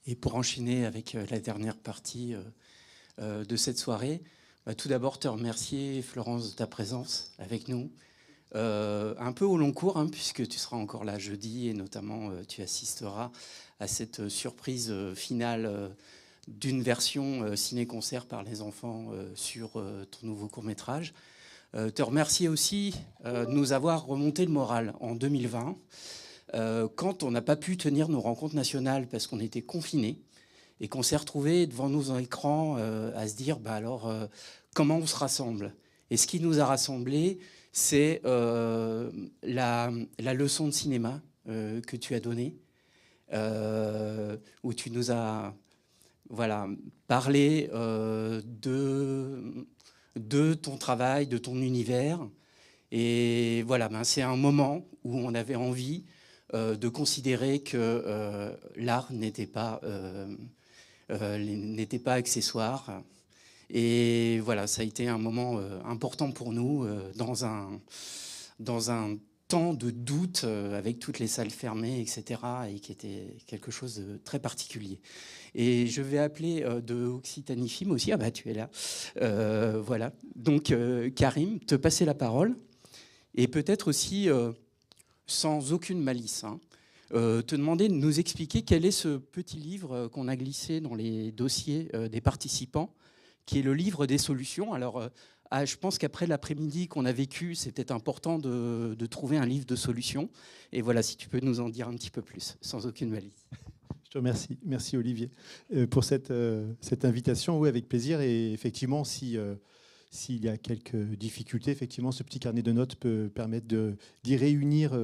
Et pour enchaîner avec la dernière partie de cette soirée, tout d'abord te remercier, Florence, de ta présence avec nous. Un peu au long cours, puisque tu seras encore là jeudi et notamment tu assisteras à cette surprise finale d'une version ciné-concert par les enfants sur ton nouveau court-métrage. Te remercier aussi de nous avoir remonté le moral en 2020, quand on n'a pas pu tenir nos rencontres nationales parce qu'on était confinés et qu'on s'est retrouvés devant nos écrans à se dire comment on se rassemble. Et ce qui nous a rassemblés, c'est la leçon de cinéma que tu as donnée, où tu nous as parlé de ton travail, de ton univers. Et voilà, c'est un moment où on avait envie de considérer que l'art n'était pas accessoire. Et voilà, ça a été un moment important pour nous dans un temps de doute avec toutes les salles fermées, etc. et qui était quelque chose de très particulier. Et je vais appeler de Occitanie Film aussi. Ah bah tu es là. Voilà. Donc Karim, te passer la parole. Et peut-être aussi, sans aucune malice, te demander de nous expliquer quel est ce petit livre qu'on a glissé dans les dossiers des participants, qui est le livre des solutions. Alors, je pense qu'après l'après-midi qu'on a vécu, c'est peut-être important de trouver un livre de solutions. Et voilà, si tu peux nous en dire un petit peu plus, sans aucune malice. Je te remercie. Merci Olivier pour cette invitation. Oui, avec plaisir. Et effectivement, s'il y a quelques difficultés, effectivement, ce petit carnet de notes peut permettre d'y réunir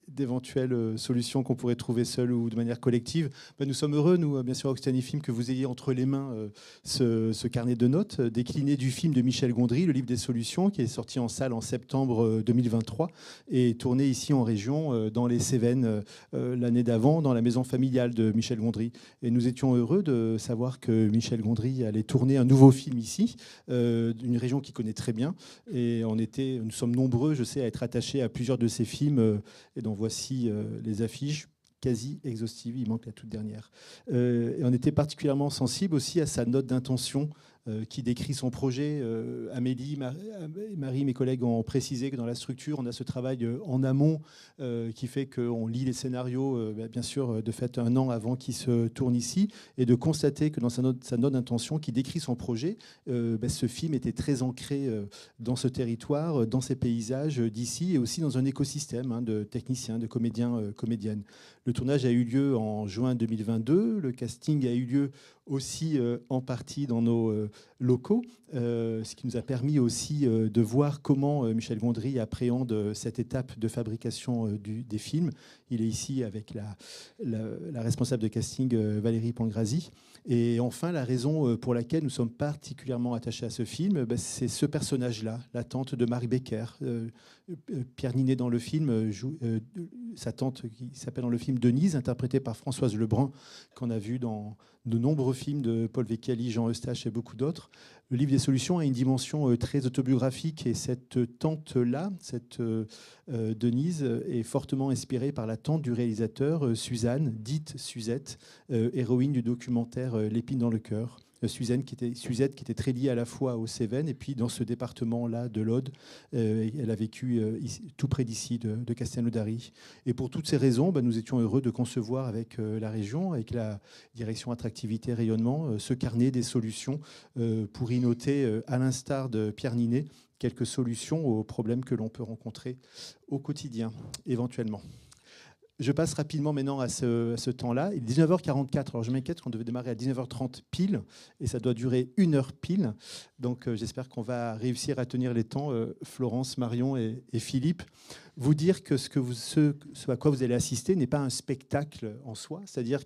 d'éventuelles solutions qu'on pourrait trouver seules ou de manière collective. Nous sommes heureux, nous, bien sûr, à Occitanie Film, que vous ayez entre les mains ce carnet de notes décliné du film de Michel Gondry, Le Livre des Solutions, qui est sorti en salle en septembre 2023 et tourné ici en région, dans les Cévennes, l'année d'avant, dans la maison familiale de Michel Gondry. Et nous étions heureux de savoir que Michel Gondry allait tourner un nouveau film ici, d'une région qu'il connaît très bien. Et nous sommes nombreux, je sais, à être attachés à plusieurs de ses films. Et donc voici les affiches quasi exhaustives, il manque la toute dernière. Et on était particulièrement sensible aussi à sa note d'intention qui décrit son projet. Amélie, Marie, mes collègues ont précisé que dans la structure, on a ce travail en amont qui fait qu'on lit les scénarios, bien sûr, de fait un an avant qu'ils se tournent ici, et de constater que dans sa note d'intention qui décrit son projet, ce film était très ancré dans ce territoire, dans ces paysages d'ici, et aussi dans un écosystème de techniciens, de comédiens, comédiennes. Le tournage a eu lieu en juin 2022, le casting a eu lieu aussi en partie dans nos locaux, ce qui nous a permis aussi de voir comment Michel Gondry appréhende cette étape de fabrication des films. Il est ici avec la responsable de casting, Valérie Pangrazi. Et enfin, la raison pour laquelle nous sommes particulièrement attachés à ce film, c'est ce personnage-là, la tante de Marie Becker. Pierre Ninet dans le film joue sa tante qui s'appelle dans le film Denise, interprétée par Françoise Lebrun, qu'on a vu dans de nombreux films de Paul Vecchiali, Jean Eustache et beaucoup d'autres. Le livre des solutions a une dimension très autobiographique, et cette tante-là, cette Denise, est fortement inspirée par la tante du réalisateur, Suzanne, dite Suzette, héroïne du documentaire L'épine dans le cœur. Suzette qui était très liée à la fois aux Cévennes et puis dans ce département-là de l'Aude. Elle a vécu tout près d'ici, de Castelnaudary. Et pour toutes ces raisons, nous étions heureux de concevoir avec la région, avec la direction attractivité rayonnement, ce carnet des solutions pour y noter, à l'instar de Pierre Ninet, quelques solutions aux problèmes que l'on peut rencontrer au quotidien, éventuellement. Je passe rapidement maintenant à ce temps-là. Il est 19h44. Alors je m'inquiète qu'on devait démarrer à 19h30 pile, et ça doit durer 1 heure pile. Donc j'espère qu'on va réussir à tenir les temps, Florence, Marion et Philippe. Vous dire que ce à quoi vous allez assister n'est pas un spectacle en soi, c'est-à-dire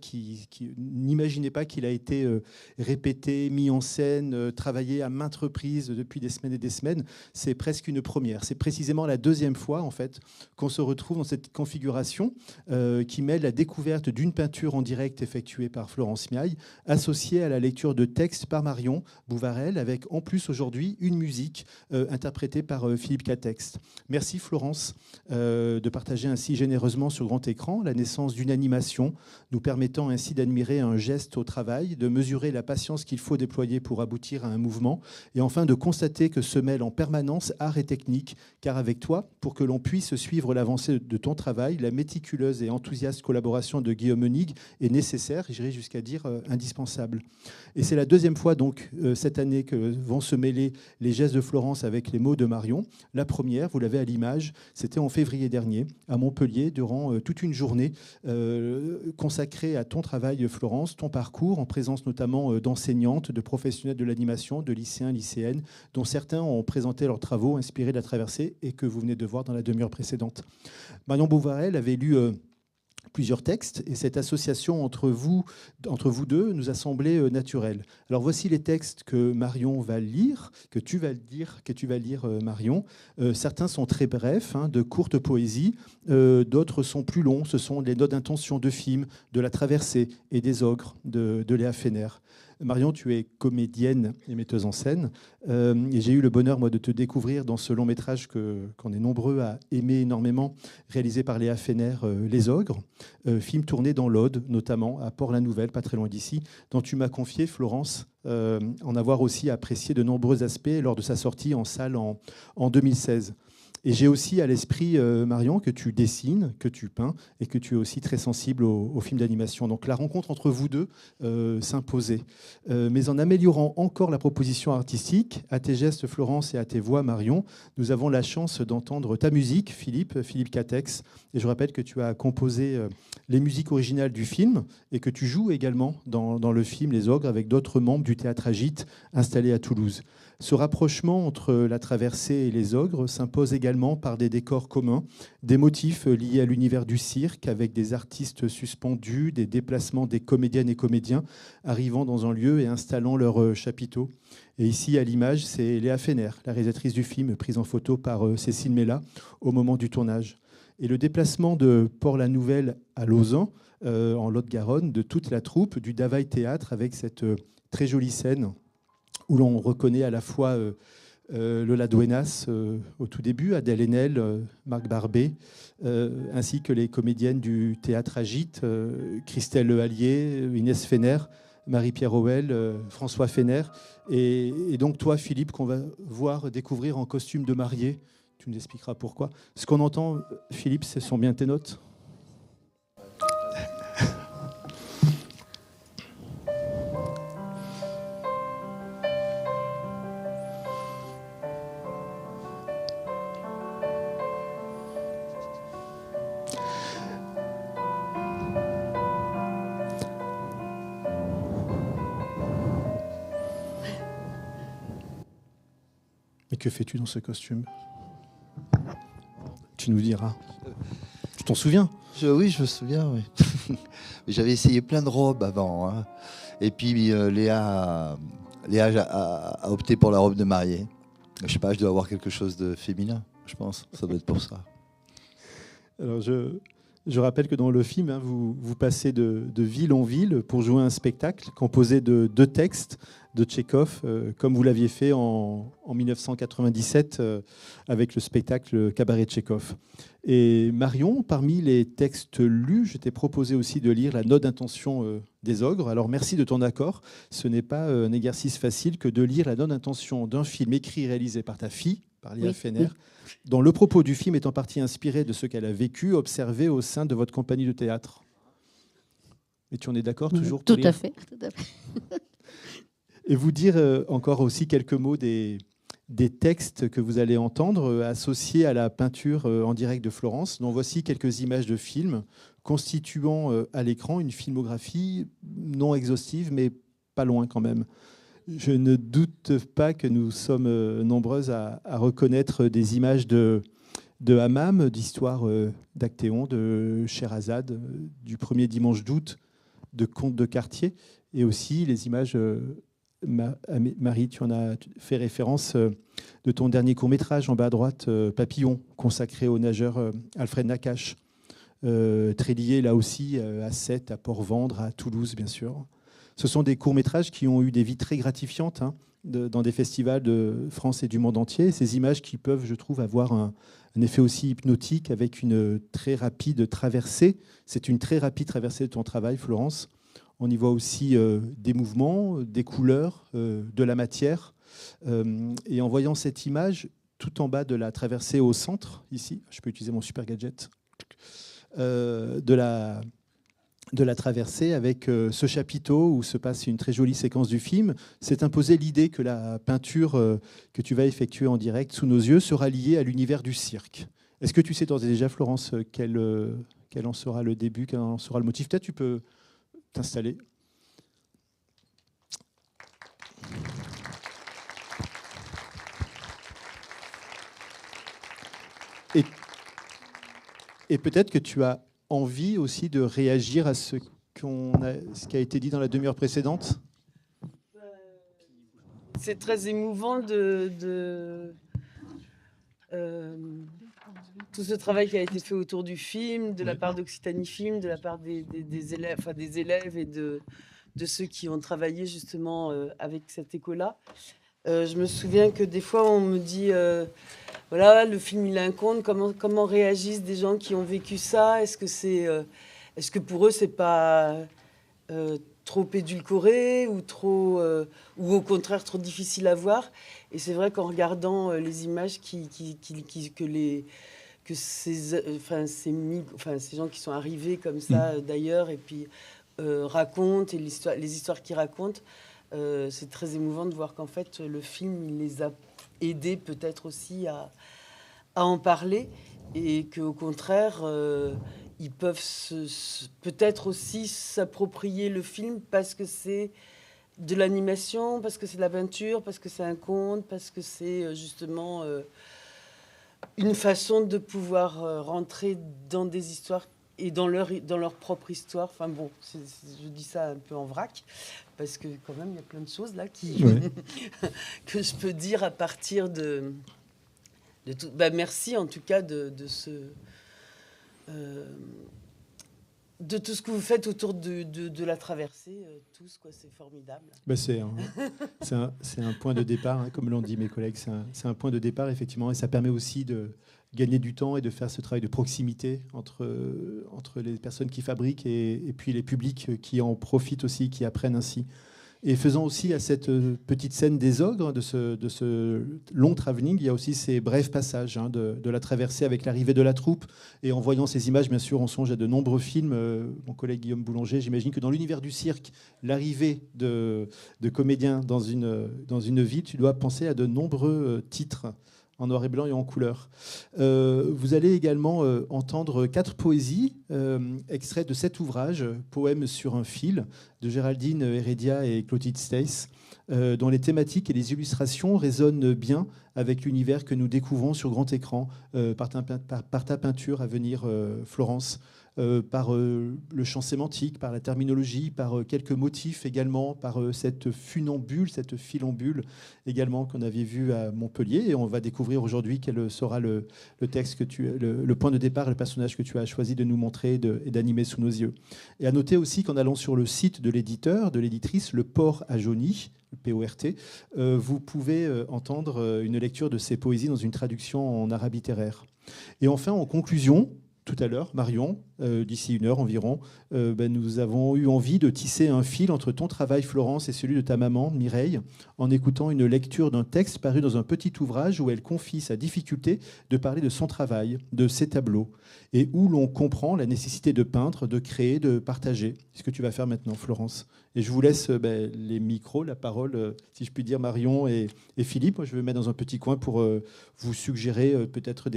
n'imaginez pas qu'il a été répété, mis en scène, travaillé à maintes reprises depuis des semaines et des semaines. C'est presque une première. C'est précisément la deuxième fois, en fait, qu'on se retrouve dans cette configuration qui mêle la découverte d'une peinture en direct effectuée par Florence Miaille, associée à la lecture de textes par Marion Bouvarel, avec en plus aujourd'hui une musique interprétée par Philippe Catext. Merci Florence de partager ainsi généreusement sur grand écran la naissance d'une animation, nous permettant ainsi d'admirer un geste au travail, de mesurer la patience qu'il faut déployer pour aboutir à un mouvement, et enfin de constater que se mêlent en permanence art et technique, car avec toi, pour que l'on puisse suivre l'avancée de ton travail, la méticuleuse et enthousiaste collaboration de Guillaume Menig est nécessaire, j'irais jusqu'à dire indispensable. Et c'est la deuxième fois donc cette année que vont se mêler les gestes de Florence avec les mots de Marion. La première, vous l'avez à l'image, c'était en février dernier à Montpellier, durant toute une journée consacrée à ton travail, Florence, ton parcours, en présence notamment d'enseignantes, de professionnels de l'animation, de lycéens, lycéennes, dont certains ont présenté leurs travaux inspirés de la traversée et que vous venez de voir dans la demi-heure précédente. Marion Beauvarel avait lu plusieurs textes, et cette association entre vous deux nous a semblé naturelle. Alors voici les textes que Marion va lire, que tu vas lire, Marion. Certains sont très brefs, de courte poésie, d'autres sont plus longs. Ce sont les notes d'intention de film, de La Traversée et des Ogres de Léa Fener. Marion, tu es comédienne et metteuse en scène. Et j'ai eu le bonheur, moi, de te découvrir dans ce long métrage qu'on est nombreux à aimer énormément, réalisé par Léa Fener, Les Ogres, film tourné dans l'Aude, notamment à Port-la-Nouvelle, pas très loin d'ici, dont tu m'as confié, Florence, en avoir aussi apprécié de nombreux aspects lors de sa sortie en salle en 2016. Et j'ai aussi à l'esprit, Marion, que tu dessines, que tu peins et que tu es aussi très sensible aux films d'animation. Donc la rencontre entre vous deux s'imposait. Mais en améliorant encore la proposition artistique, à tes gestes, Florence, et à tes voix, Marion, nous avons la chance d'entendre ta musique, Philippe Catex. Et je rappelle que tu as composé les musiques originales du film et que tu joues également dans le film Les Ogres avec d'autres membres du Théâtre Agite installé à Toulouse. Ce rapprochement entre La Traversée et Les Ogres s'impose également par des décors communs, des motifs liés à l'univers du cirque, avec des artistes suspendus, des déplacements des comédiennes et comédiens arrivant dans un lieu et installant leur chapiteau. Et ici, à l'image, c'est Léa Fener, la réalisatrice du film, prise en photo par Cécile Mella au moment du tournage. Et le déplacement de Port-la-Nouvelle à Lausanne, en Lot-de-Garonne, de toute la troupe du Davaï Théâtre, avec cette très jolie scène où l'on reconnaît à la fois Lola Duenas au tout début, Adèle Haenel, Marc Barbet, ainsi que les comédiennes du Théâtre Agite, Christelle Hallier, Inès Fener, Marie-Pierre Howell, François Fener. Et donc toi, Philippe, qu'on va voir découvrir en costume de mariée. Tu nous expliqueras pourquoi. Ce qu'on entend, Philippe, ce sont bien tes notes ? Et que fais-tu dans ce costume ? Tu nous diras. Tu t'en souviens ? Oui, je me souviens, oui. J'avais essayé plein de robes avant. Hein. Et puis Léa a opté pour la robe de mariée. Je sais pas, je dois avoir quelque chose de féminin, je pense. Ça doit être pour ça. Alors je rappelle que dans le film, vous passez de ville en ville pour jouer un spectacle composé de 2 textes de Tchekhov, comme vous l'aviez fait en 1997 avec le spectacle Cabaret Tchekhov. Et Marion, parmi les textes lus, je t'ai proposé aussi de lire la note d'intention des Ogres. Alors merci de ton accord. Ce n'est pas un exercice facile que de lire la note d'intention d'un film écrit et réalisé par ta fille, par Léa Fener, dont le propos du film est en partie inspiré de ce qu'elle a vécu, observé au sein de votre compagnie de théâtre. Et tu en es d'accord toujours pour Tout à fait. Et vous dire encore aussi quelques mots des textes que vous allez entendre associés à la peinture en direct de Florence, dont voici quelques images de films constituant à l'écran une filmographie non exhaustive, mais pas loin quand même. Je ne doute pas que nous sommes nombreuses à reconnaître des images de Hammam, d'Histoire d'Actéon, de Scheherazade, du premier dimanche d'août, de Contes de quartier, et aussi les images, Marie, tu en as fait référence, de ton dernier court-métrage en bas à droite, Papillon, consacré au nageur Alfred Nakache, très lié là aussi à Sète, à Port-Vendre, à Toulouse, bien sûr. Ce sont des courts-métrages qui ont eu des vies très gratifiantes, dans des festivals de France et du monde entier. Ces images qui peuvent, je trouve, avoir un effet aussi hypnotique avec une très rapide traversée. C'est une très rapide traversée de ton travail, Florence. On y voit aussi des mouvements, des couleurs, de la matière. Et en voyant cette image, tout en bas de la traversée au centre, ici, je peux utiliser mon super gadget, de la traversée avec ce chapiteau où se passe une très jolie séquence du film, s'est imposé l'idée que la peinture que tu vas effectuer en direct sous nos yeux sera liée à l'univers du cirque. Est-ce que tu sais d'ores et déjà, Florence, quel en sera le début, quel en sera le motif? Peut-être tu peux t'installer. Et peut-être que tu as envie aussi de réagir à ce qui a été dit dans la demi-heure précédente. C'est très émouvant tout ce travail qui a été fait autour du film, de la part d'Occitanie Film, de la part des élèves et de ceux qui ont travaillé justement avec cette école-là. Je me souviens que des fois on me dit voilà, le film il a un conte, comment réagissent des gens qui ont vécu ça, est-ce que pour eux c'est pas trop édulcoré ou ou au contraire trop difficile à voir? Et c'est vrai qu'en regardant les images que ces gens qui sont arrivés comme ça d'ailleurs et puis racontent et les histoires qu'ils racontent, c'est très émouvant de voir qu'en fait le film il les a aidés peut-être aussi à en parler et qu'au contraire ils peuvent peut-être aussi s'approprier le film parce que c'est de l'animation, parce que c'est de la peinture, parce que c'est un conte, parce que c'est justement une façon de pouvoir rentrer dans des histoires et dans leur propre histoire. Enfin bon, je dis ça un peu en vrac, parce que quand même, il y a plein de choses là que je peux dire à partir de tout. Merci en tout cas de tout ce que vous faites autour de la traversée, tous, quoi, c'est formidable. C'est un point de départ, hein, comme l'ont dit mes collègues, c'est un point de départ, effectivement, et ça permet aussi de gagner du temps et de faire ce travail de proximité entre les personnes qui fabriquent et puis les publics qui en profitent aussi, qui apprennent ainsi. Et faisant aussi à cette petite scène des ogres, de ce long travelling, il y a aussi ces brefs passages de la traversée avec l'arrivée de la troupe. Et en voyant ces images, bien sûr, on songe à de nombreux films. Mon collègue Guillaume Boulanger, j'imagine que dans l'univers du cirque, l'arrivée de comédiens dans une ville, tu dois penser à de nombreux titres en noir et blanc et en couleur. Vous allez également entendre 4 poésies extraites de cet ouvrage, Poèmes sur un fil, de Géraldine Heredia et Clotilde Stace, dont les thématiques et les illustrations résonnent bien avec l'univers que nous découvrons sur grand écran par ta peinture à venir, Florence. Par le champ sémantique, par la terminologie, par quelques motifs également, par cette funambule, cette filambule également qu'on avait vu à Montpellier. Et on va découvrir aujourd'hui quel sera le texte le point de départ, le personnage que tu as choisi de nous montrer et d'animer sous nos yeux. Et à noter aussi qu'en allant sur le site de l'éditeur, de l'éditrice, Le Port à Jauny, le PORT, vous pouvez entendre une lecture de ces poésies dans une traduction en arabe littéraire. Et enfin, en conclusion, tout à l'heure, Marion, d'ici 1 heure environ, nous avons eu envie de tisser un fil entre ton travail, Florence, et celui de ta maman, Mireille, en écoutant une lecture d'un texte paru dans un petit ouvrage où elle confie sa difficulté de parler de son travail, de ses tableaux, et où l'on comprend la nécessité de peindre, de créer, de partager. C'est ce que tu vas faire maintenant, Florence. Et je vous laisse les micros, la parole, si je puis dire, Marion et Philippe. Moi, je vais me mettre dans un petit coin pour vous suggérer peut-être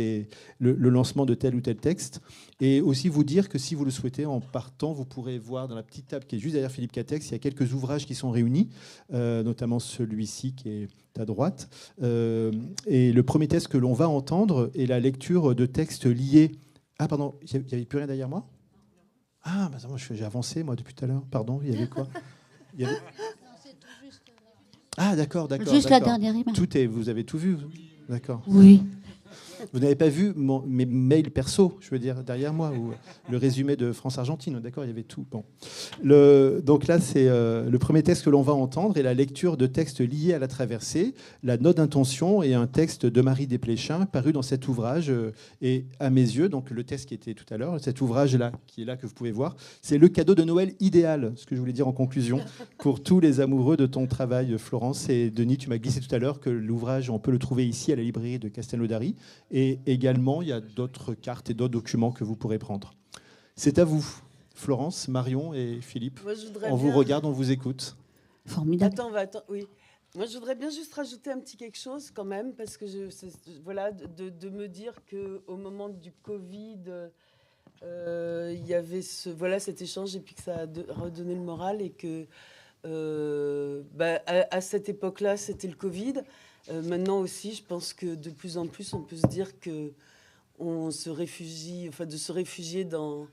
le lancement de tel ou tel texte. Et aussi vous dire que si vous le souhaitez, en partant, vous pourrez voir dans la petite table qui est juste derrière Philippe Catex, il y a quelques ouvrages qui sont réunis, notamment celui-ci qui est à droite. Et le premier texte que l'on va entendre est la lecture de textes liés... Ah, pardon, il n'y avait plus rien derrière moi ? Ah, moi, j'ai avancé, moi, depuis tout à l'heure. Pardon, il y avait quoi ? Ah, d'accord. Juste la dernière image. Vous avez tout vu ? D'accord. Oui. Vous n'avez pas vu mes mails perso, je veux dire, derrière moi, ou le résumé de France-Argentine, d'accord, il y avait tout. Bon. Donc là, c'est le premier texte que l'on va entendre et la lecture de textes liés à la traversée, la note d'intention et un texte de Marie Desplechin paru dans cet ouvrage. Et à mes yeux, donc le texte qui était tout à l'heure, cet ouvrage-là, qui est là, que vous pouvez voir, c'est le cadeau de Noël idéal, ce que je voulais dire en conclusion, pour tous les amoureux de ton travail, Florence. Et Denis, tu m'as glissé tout à l'heure que l'ouvrage, on peut le trouver ici à la librairie de Castelnaudary. Et également, il y a d'autres cartes et d'autres documents que vous pourrez prendre. C'est à vous, Florence, Marion et Philippe. Moi, on vous regarde, on vous écoute. Formidable. Attends, oui. Moi, je voudrais bien juste rajouter un petit quelque chose quand même, parce que voilà, de me dire qu'au moment du Covid, il y avait cet échange et puis que ça a redonné le moral et que à cette époque-là, c'était le Covid. Maintenant aussi, je pense que de plus en plus, on peut se dire que on se réfugie, de se réfugier dans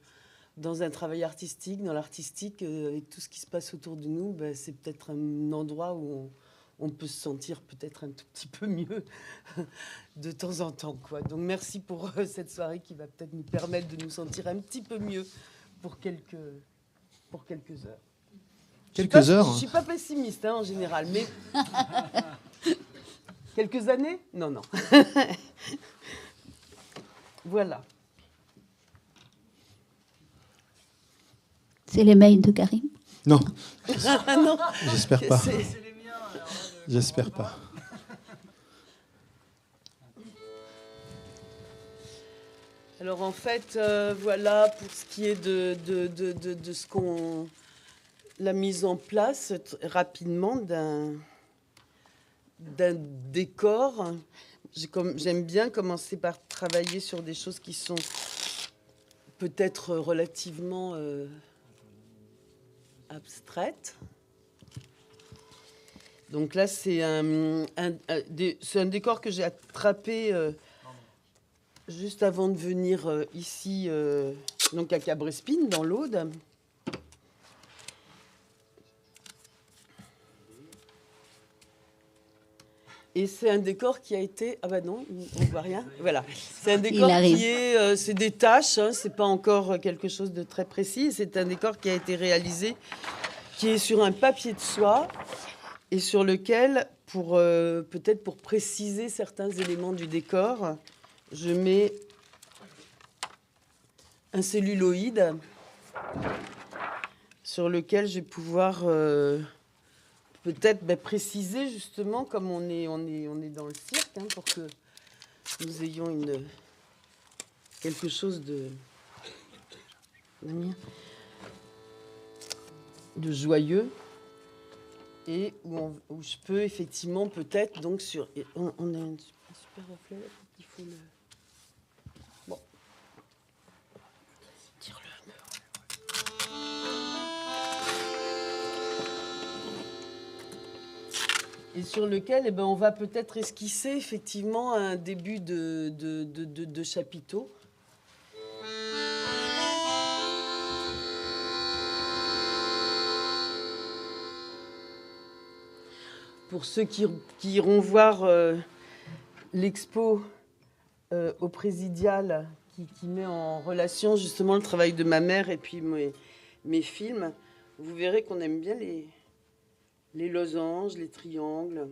un travail artistique, dans l'artistique, avec tout ce qui se passe autour de nous, c'est peut-être un endroit où on peut se sentir peut-être un tout petit peu mieux de temps en temps, quoi. Donc merci pour cette soirée qui va peut-être nous permettre de nous sentir un petit peu mieux pour quelques heures. Quelques heures. Je ne suis pas pessimiste en général, mais quelques années ? Non. Voilà. C'est les mails de Karim ? Non. Non. J'espère pas. J'espère pas. Alors en fait, voilà pour ce qui est de ce qu'on... La mise en place rapidement d'un décor. J'aime bien commencer par travailler sur des choses qui sont peut-être relativement abstraites. Donc là, c'est un décor que j'ai attrapé juste avant de venir ici, donc à Cabrespine, dans l'Aude. Et c'est un décor qui a été... Ah bah non, on ne voit rien. Voilà. C'est un décor qui est... c'est des tâches, hein, c'est pas encore quelque chose de très précis. C'est un décor qui a été réalisé, qui est sur un papier de soie et sur lequel, peut-être pour préciser certains éléments du décor, je mets un celluloïd sur lequel je vais pouvoir... peut-être préciser justement, comme on est dans le cirque, hein, pour que nous ayons quelque chose de joyeux et où je peux effectivement peut-être donc sur... On a un super reflet là, il faut le... Bon. Tire-le un peu. Et sur lequel on va peut-être esquisser effectivement un début de chapiteau. Pour ceux qui iront voir l'expo au Présidial, qui met en relation justement le travail de ma mère et puis mes films, vous verrez qu'on aime bien les losanges, les triangles,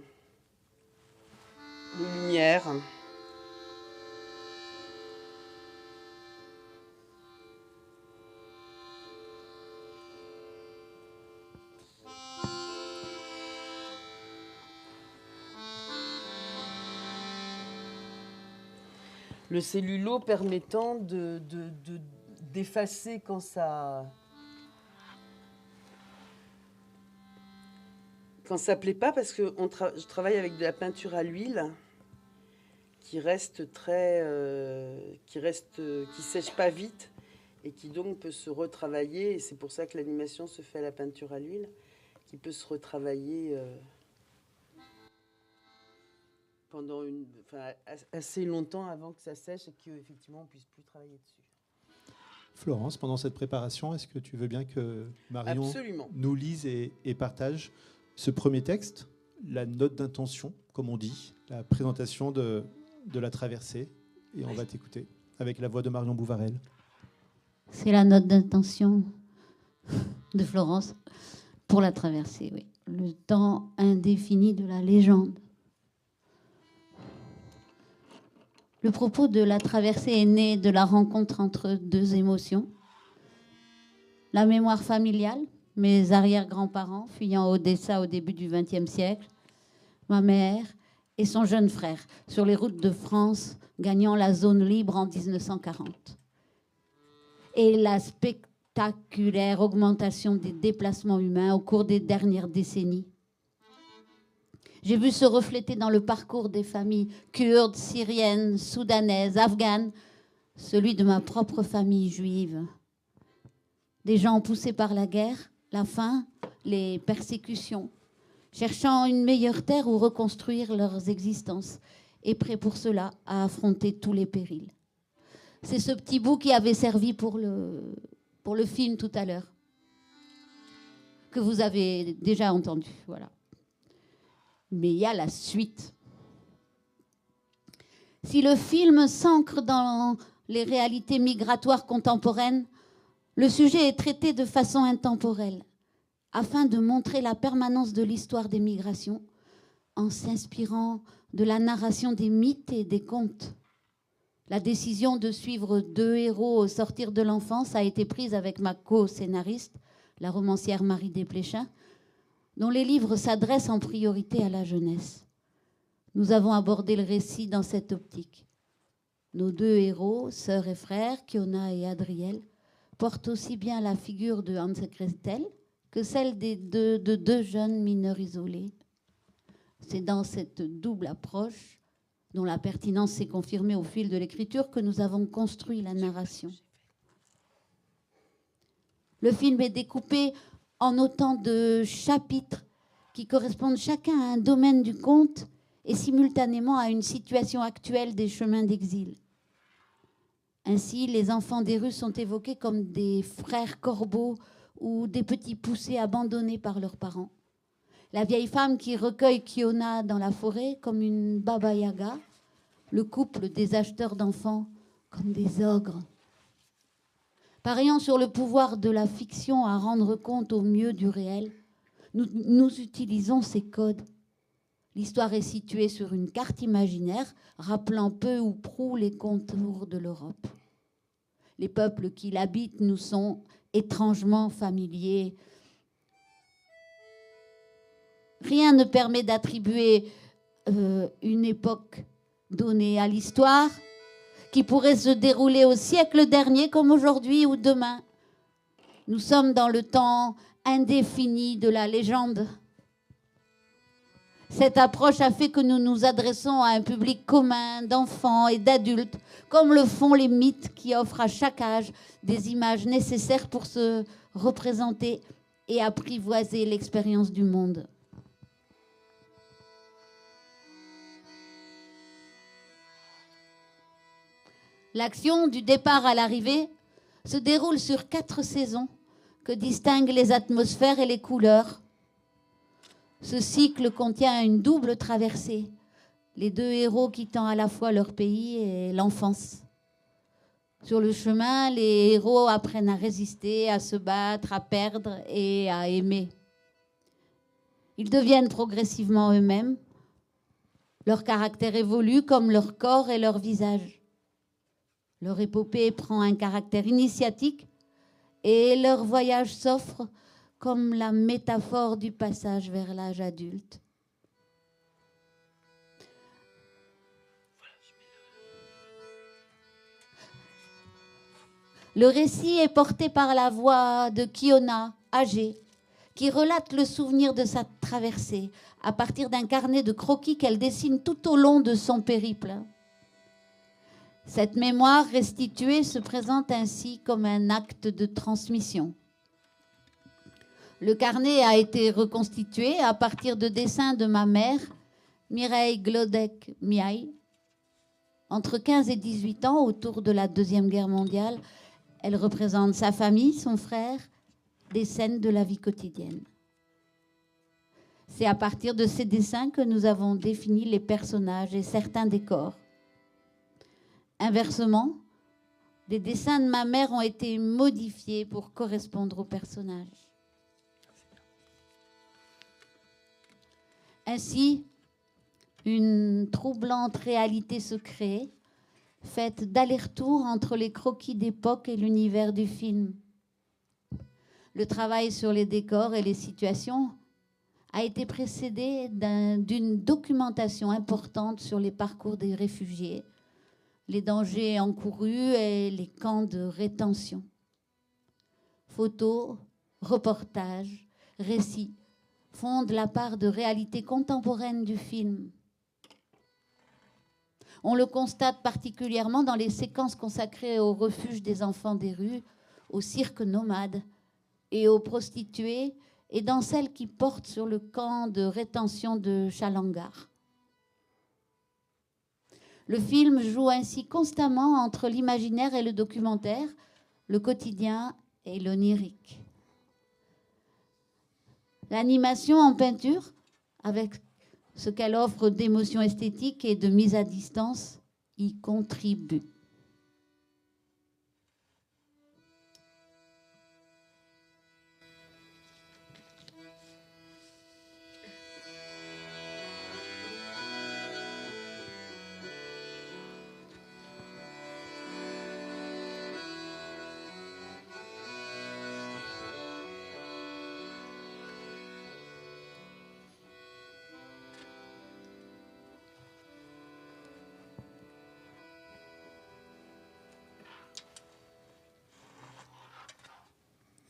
les lumières. Le cellulo permettant d'effacer quand ça plaît pas, parce que je travaille avec de la peinture à l'huile qui reste qui sèche pas vite et qui donc peut se retravailler. Et c'est pour ça que l'animation se fait à la peinture à l'huile, qui peut se retravailler pendant assez longtemps avant que ça sèche et qu'effectivement on puisse plus travailler dessus. Florence, pendant cette préparation, est-ce que tu veux bien que Marion nous lise et partage ce premier texte, la note d'intention, comme on dit, la présentation de la traversée et on va t'écouter avec la voix de Marion Bouvarel. C'est la note d'intention de Florence pour la traversée, oui. Le temps indéfini de la légende. Le propos de la traversée est né de la rencontre entre deux émotions. La mémoire familiale, mes arrière-grands-parents fuyant Odessa au début du XXe siècle, ma mère et son jeune frère sur les routes de France, gagnant la zone libre en 1940. Et la spectaculaire augmentation des déplacements humains au cours des dernières décennies. J'ai vu se refléter dans le parcours des familles kurdes, syriennes, soudanaises, afghanes, celui de ma propre famille juive. Des gens poussés par la guerre, la faim, les persécutions, cherchant une meilleure terre où reconstruire leurs existences et prêts pour cela à affronter tous les périls. C'est ce petit bout qui avait servi pour le film tout à l'heure, que vous avez déjà entendu. Voilà. Mais il y a la suite. Si le film s'ancre dans les réalités migratoires contemporaines, le sujet est traité de façon intemporelle, afin de montrer la permanence de l'histoire des migrations, en s'inspirant de la narration des mythes et des contes. La décision de suivre deux héros au sortir de l'enfance a été prise avec ma co-scénariste, la romancière Marie Desplechin, dont les livres s'adressent en priorité à la jeunesse. Nous avons abordé le récit dans cette optique. Nos deux héros, sœurs et frères, Kiona et Adriel, portent aussi bien la figure de Hans et Gretel que celle de deux jeunes mineurs isolés. C'est dans cette double approche, dont la pertinence s'est confirmée au fil de l'écriture, que nous avons construit la narration. Le film est découpé en autant de chapitres qui correspondent chacun à un domaine du conte et simultanément à une situation actuelle des chemins d'exil. Ainsi, les enfants des rues sont évoqués comme des frères corbeaux ou des petits poussés abandonnés par leurs parents. La vieille femme qui recueille Kiona dans la forêt comme une baba yaga, le couple des acheteurs d'enfants comme des ogres. Pariant sur le pouvoir de la fiction à rendre compte au mieux du réel, nous utilisons ces codes. L'histoire est située sur une carte imaginaire rappelant peu ou prou les contours de l'Europe. Les peuples qui l'habitent nous sont étrangement familiers. Rien ne permet d'attribuer une époque donnée à l'histoire qui pourrait se dérouler au siècle dernier comme aujourd'hui ou demain. Nous sommes dans le temps indéfini de la légende. Cette approche a fait que nous nous adressons à un public commun d'enfants et d'adultes, comme le font les mythes qui offrent à chaque âge des images nécessaires pour se représenter et apprivoiser l'expérience du monde. L'action du départ à l'arrivée se déroule sur 4 saisons que distinguent les atmosphères et les couleurs. Ce cycle contient une double traversée, les deux héros quittant à la fois leur pays et l'enfance. Sur le chemin, les héros apprennent à résister, à se battre, à perdre et à aimer. Ils deviennent progressivement eux-mêmes. Leur caractère évolue comme leur corps et leur visage. Leur épopée prend un caractère initiatique et leur voyage s'offre comme la métaphore du passage vers l'âge adulte. Le récit est porté par la voix de Kiona, âgée, qui relate le souvenir de sa traversée à partir d'un carnet de croquis qu'elle dessine tout au long de son périple. Cette mémoire restituée se présente ainsi comme un acte de transmission. Le carnet a été reconstitué à partir de dessins de ma mère, Mireille Glodek-Miaille. Entre 15 et 18 ans, autour de la Deuxième Guerre mondiale, elle représente sa famille, son frère, des scènes de la vie quotidienne. C'est à partir de ces dessins que nous avons défini les personnages et certains décors. Inversement, des dessins de ma mère ont été modifiés pour correspondre au personnage. Ainsi, une troublante réalité se crée, faite d'aller-retour entre les croquis d'époque et l'univers du film. Le travail sur les décors et les situations a été précédé d'une documentation importante sur les parcours des réfugiés, les dangers encourus et les camps de rétention. Photos, reportages, récits fondent la part de réalité contemporaine du film. On le constate particulièrement dans les séquences consacrées au refuge des enfants des rues, aux cirques nomades et aux prostituées, et dans celles qui portent sur le camp de rétention de Chalangar. Le film joue ainsi constamment entre l'imaginaire et le documentaire, le quotidien et l'onirique. L'animation en peinture, avec ce qu'elle offre d'émotions esthétiques et de mise à distance, y contribue.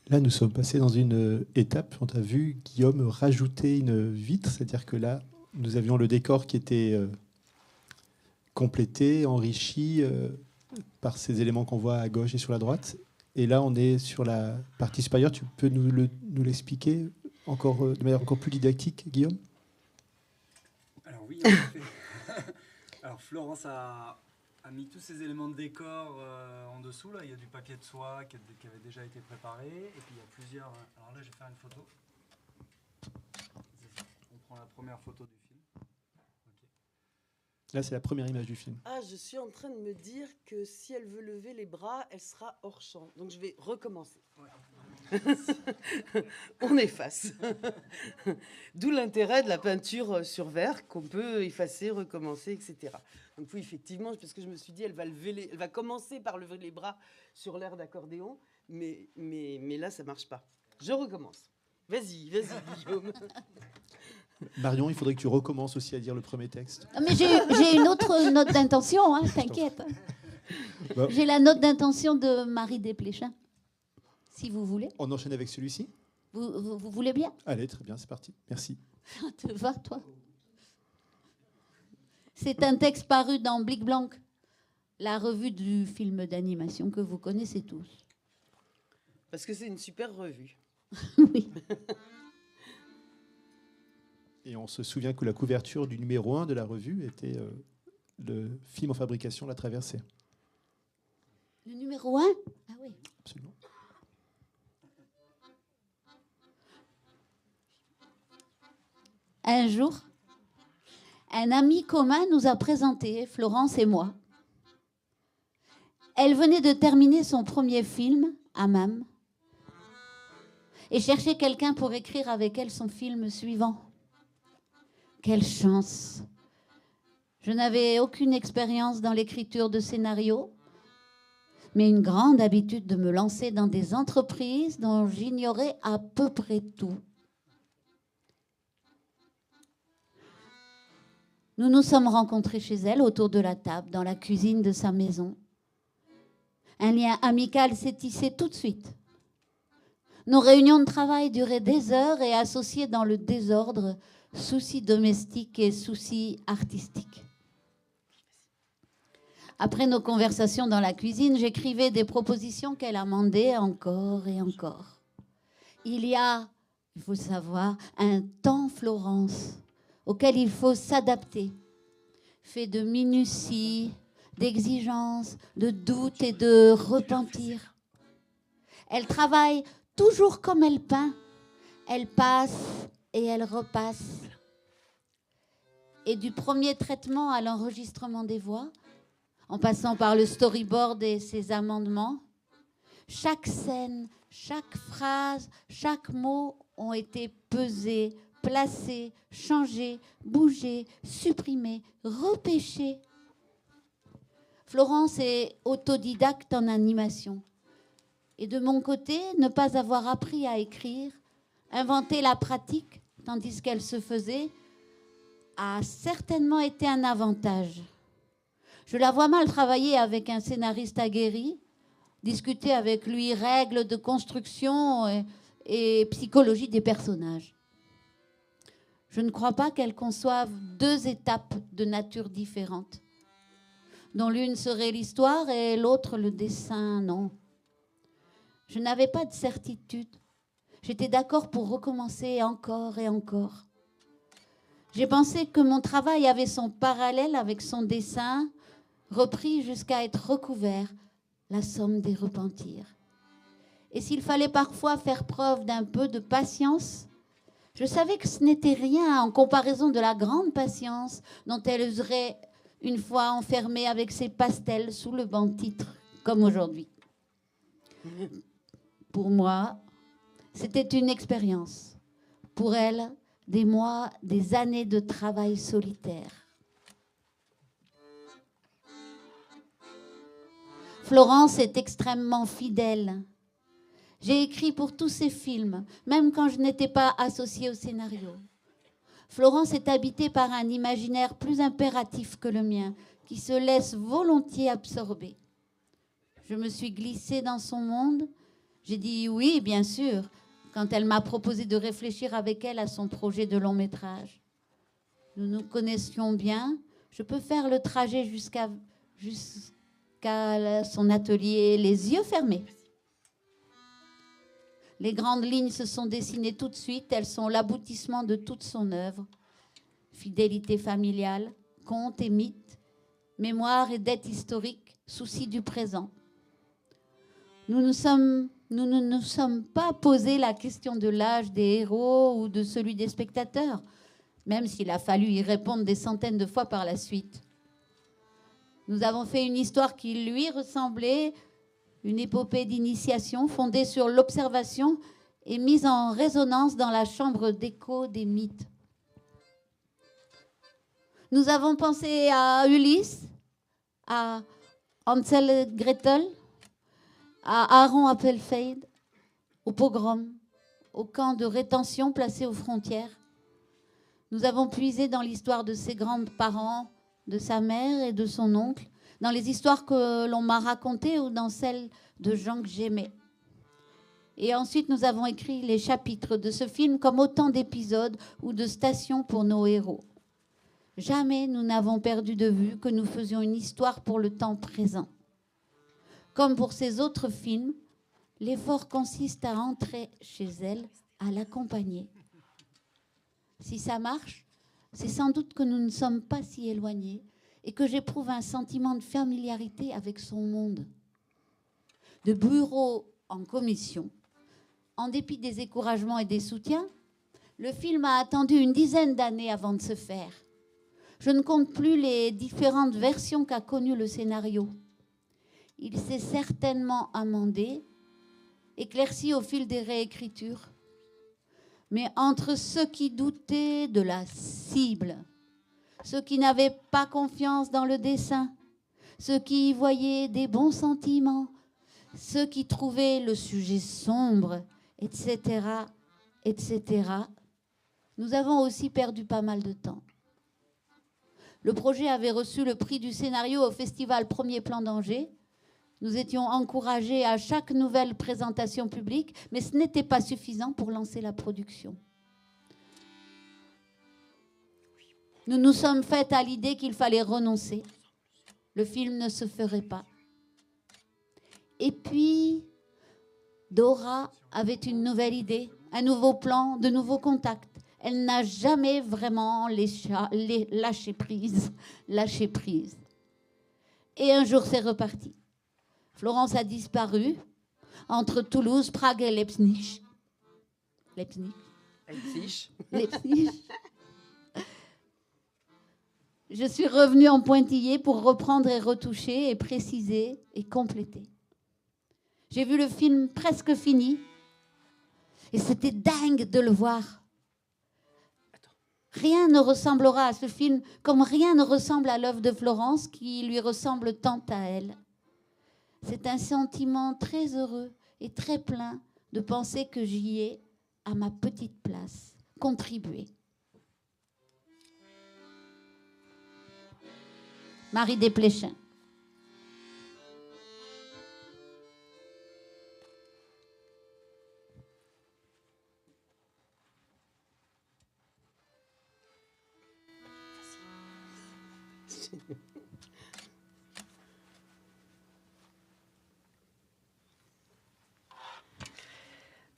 Là, nous sommes passés dans une étape. On a vu Guillaume rajouter une vitre, c'est-à-dire que là, nous avions le décor qui était complété, enrichi par ces éléments qu'on voit à gauche et sur la droite. Et là, on est sur la partie supérieure. Tu peux nous l'expliquer encore, de manière encore plus didactique, Guillaume? Alors oui, en effet. Alors Florence a mis tous ces éléments de décor en dessous. Là, il y a du papier de soie qui avait déjà été préparé. Et puis il y a plusieurs... Alors là, je vais faire une photo. On prend la première photo du film. Okay. Là, c'est la première image du film. Ah, je suis en train de me dire que si elle veut lever les bras, elle sera hors champ. Donc je vais recommencer. Ouais. On efface. D'où l'intérêt de la peinture sur verre qu'on peut effacer, recommencer, etc. Donc oui, effectivement, parce que je me suis dit, elle va commencer par lever les bras sur l'air d'accordéon, mais là, ça marche pas. Je recommence. Vas-y, Guillaume. Marion, il faudrait que tu recommences aussi à dire le premier texte. Mais j'ai une autre note d'intention, hein, t'inquiète. Bon. J'ai la note d'intention de Marie Desplechin, si vous voulez. On enchaîne avec celui-ci? Vous voulez bien? Allez, très bien, c'est parti. Merci. Ça te va, toi? C'est un texte paru dans Blic Blanc, la revue du film d'animation que vous connaissez tous. Parce que c'est une super revue. Oui. Et on se souvient que la couverture du numéro 1 de la revue était le film en fabrication La Traversée. Le numéro 1? Ah oui. Absolument. Un jour, un ami commun nous a présenté, Florence et moi. Elle venait de terminer son premier film, Hammam, et cherchait quelqu'un pour écrire avec elle son film suivant. Quelle chance! Je n'avais aucune expérience dans l'écriture de scénarios, mais une grande habitude de me lancer dans des entreprises dont j'ignorais à peu près tout. Nous nous sommes rencontrés chez elle, autour de la table, dans la cuisine de sa maison. Un lien amical s'est tissé tout de suite. Nos réunions de travail duraient des heures et associées dans le désordre, soucis domestiques et soucis artistiques. Après nos conversations dans la cuisine, j'écrivais des propositions qu'elle amendait encore et encore. Il y a, il faut savoir, un temps, Florence, auquel il faut s'adapter, fait de minutie, d'exigence, de doute et de repentir. Elle travaille toujours comme elle peint. Elle passe et elle repasse. Et du premier traitement à l'enregistrement des voix, en passant par le storyboard et ses amendements. Chaque scène, chaque phrase, chaque mot ont été pesés, placés, changés, bougés, supprimés, repêchés. Florence est autodidacte en animation. Et de mon côté, ne pas avoir appris à écrire, inventer la pratique, tandis qu'elle se faisait, a certainement été un avantage. Je la vois mal travailler avec un scénariste aguerri, discuter avec lui règles de construction et psychologie des personnages. Je ne crois pas qu'elle conçoive deux étapes de nature différente, dont l'une serait l'histoire et l'autre le dessin, non. Je n'avais pas de certitude. J'étais d'accord pour recommencer encore et encore. J'ai pensé que mon travail avait son parallèle avec son dessin, repris jusqu'à être recouvert, la somme des repentirs. Et s'il fallait parfois faire preuve d'un peu de patience, je savais que ce n'était rien en comparaison de la grande patience dont elle userait une fois enfermée avec ses pastels sous le banc de titre, comme aujourd'hui. Pour moi, c'était une expérience. Pour elle, des mois, des années de travail solitaire. Florence est extrêmement fidèle. J'ai écrit pour tous ses films, même quand je n'étais pas associée au scénario. Florence est habitée par un imaginaire plus impératif que le mien, qui se laisse volontiers absorber. Je me suis glissée dans son monde. J'ai dit oui, bien sûr, quand elle m'a proposé de réfléchir avec elle à son projet de long métrage. Nous nous connaissions bien. Je peux faire le trajet jusqu'à son atelier les yeux fermés. Les grandes lignes se sont dessinées tout de suite. Elles sont l'aboutissement de toute son œuvre. Fidélité familiale, contes et mythes, mémoire et dette historique, souci du présent. Nous ne nous sommes pas posé la question de l'âge des héros ou de celui des spectateurs, même s'il a fallu y répondre des centaines de fois par la suite. Nous avons fait une histoire qui lui ressemblait, une épopée d'initiation fondée sur l'observation et mise en résonance dans la chambre d'écho des mythes. Nous avons pensé à Ulysse, à Hansel et Gretel, à Aaron Appelfeld, au pogrom, au camp de rétention placé aux frontières. Nous avons puisé dans l'histoire de ses grands-parents, de sa mère et de son oncle, dans les histoires que l'on m'a racontées ou dans celles de gens que j'aimais. Et ensuite, nous avons écrit les chapitres de ce film comme autant d'épisodes ou de stations pour nos héros. Jamais nous n'avons perdu de vue que nous faisions une histoire pour le temps présent. Comme pour ces autres films, l'effort consiste à entrer chez elle, à l'accompagner. Si ça marche, c'est sans doute que nous ne sommes pas si éloignés et que j'éprouve un sentiment de familiarité avec son monde. De bureau en commission, en dépit des encouragements et des soutiens, le film a attendu une dizaine d'années avant de se faire. Je ne compte plus les différentes versions qu'a connues le scénario. Il s'est certainement amendé, éclairci au fil des réécritures. Mais entre ceux qui doutaient de la cible, ceux qui n'avaient pas confiance dans le dessin, ceux qui y voyaient des bons sentiments, ceux qui trouvaient le sujet sombre, etc., etc., nous avons aussi perdu pas mal de temps. Le projet avait reçu le prix du scénario au festival Premier Plan d'Angers. Nous étions encouragés à chaque nouvelle présentation publique, mais ce n'était pas suffisant pour lancer la production. Nous nous sommes fait à l'idée qu'il fallait renoncer. Le film ne se ferait pas. Et puis, Dora avait une nouvelle idée, un nouveau plan, de nouveaux contacts. Elle n'a jamais vraiment lâché prise. Et un jour, c'est reparti. Florence a disparu entre Toulouse, Prague et Leipzig. je suis revenue en pointillé pour reprendre et retoucher et préciser et compléter. J'ai vu le film presque fini et c'était dingue de le voir. Rien ne ressemblera à ce film comme rien ne ressemble à l'œuvre de Florence qui lui ressemble tant à elle. C'est un sentiment très heureux et très plein de penser que j'y ai, à ma petite place, contribué. Marie Desplechin.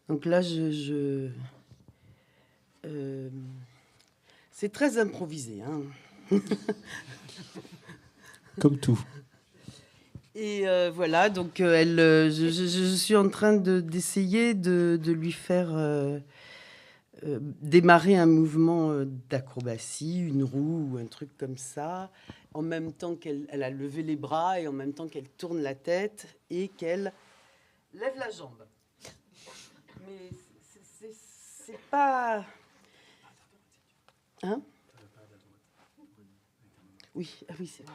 Donc là, c'est très improvisé, hein. Comme tout. Et voilà, donc je suis en train d'essayer de lui faire démarrer un mouvement d'acrobatie, une roue ou un truc comme ça, en même temps qu'elle a levé les bras et en même temps qu'elle tourne la tête et qu'elle lève la jambe. Mais c'est pas... Hein? Oui, ah oui, c'est vrai.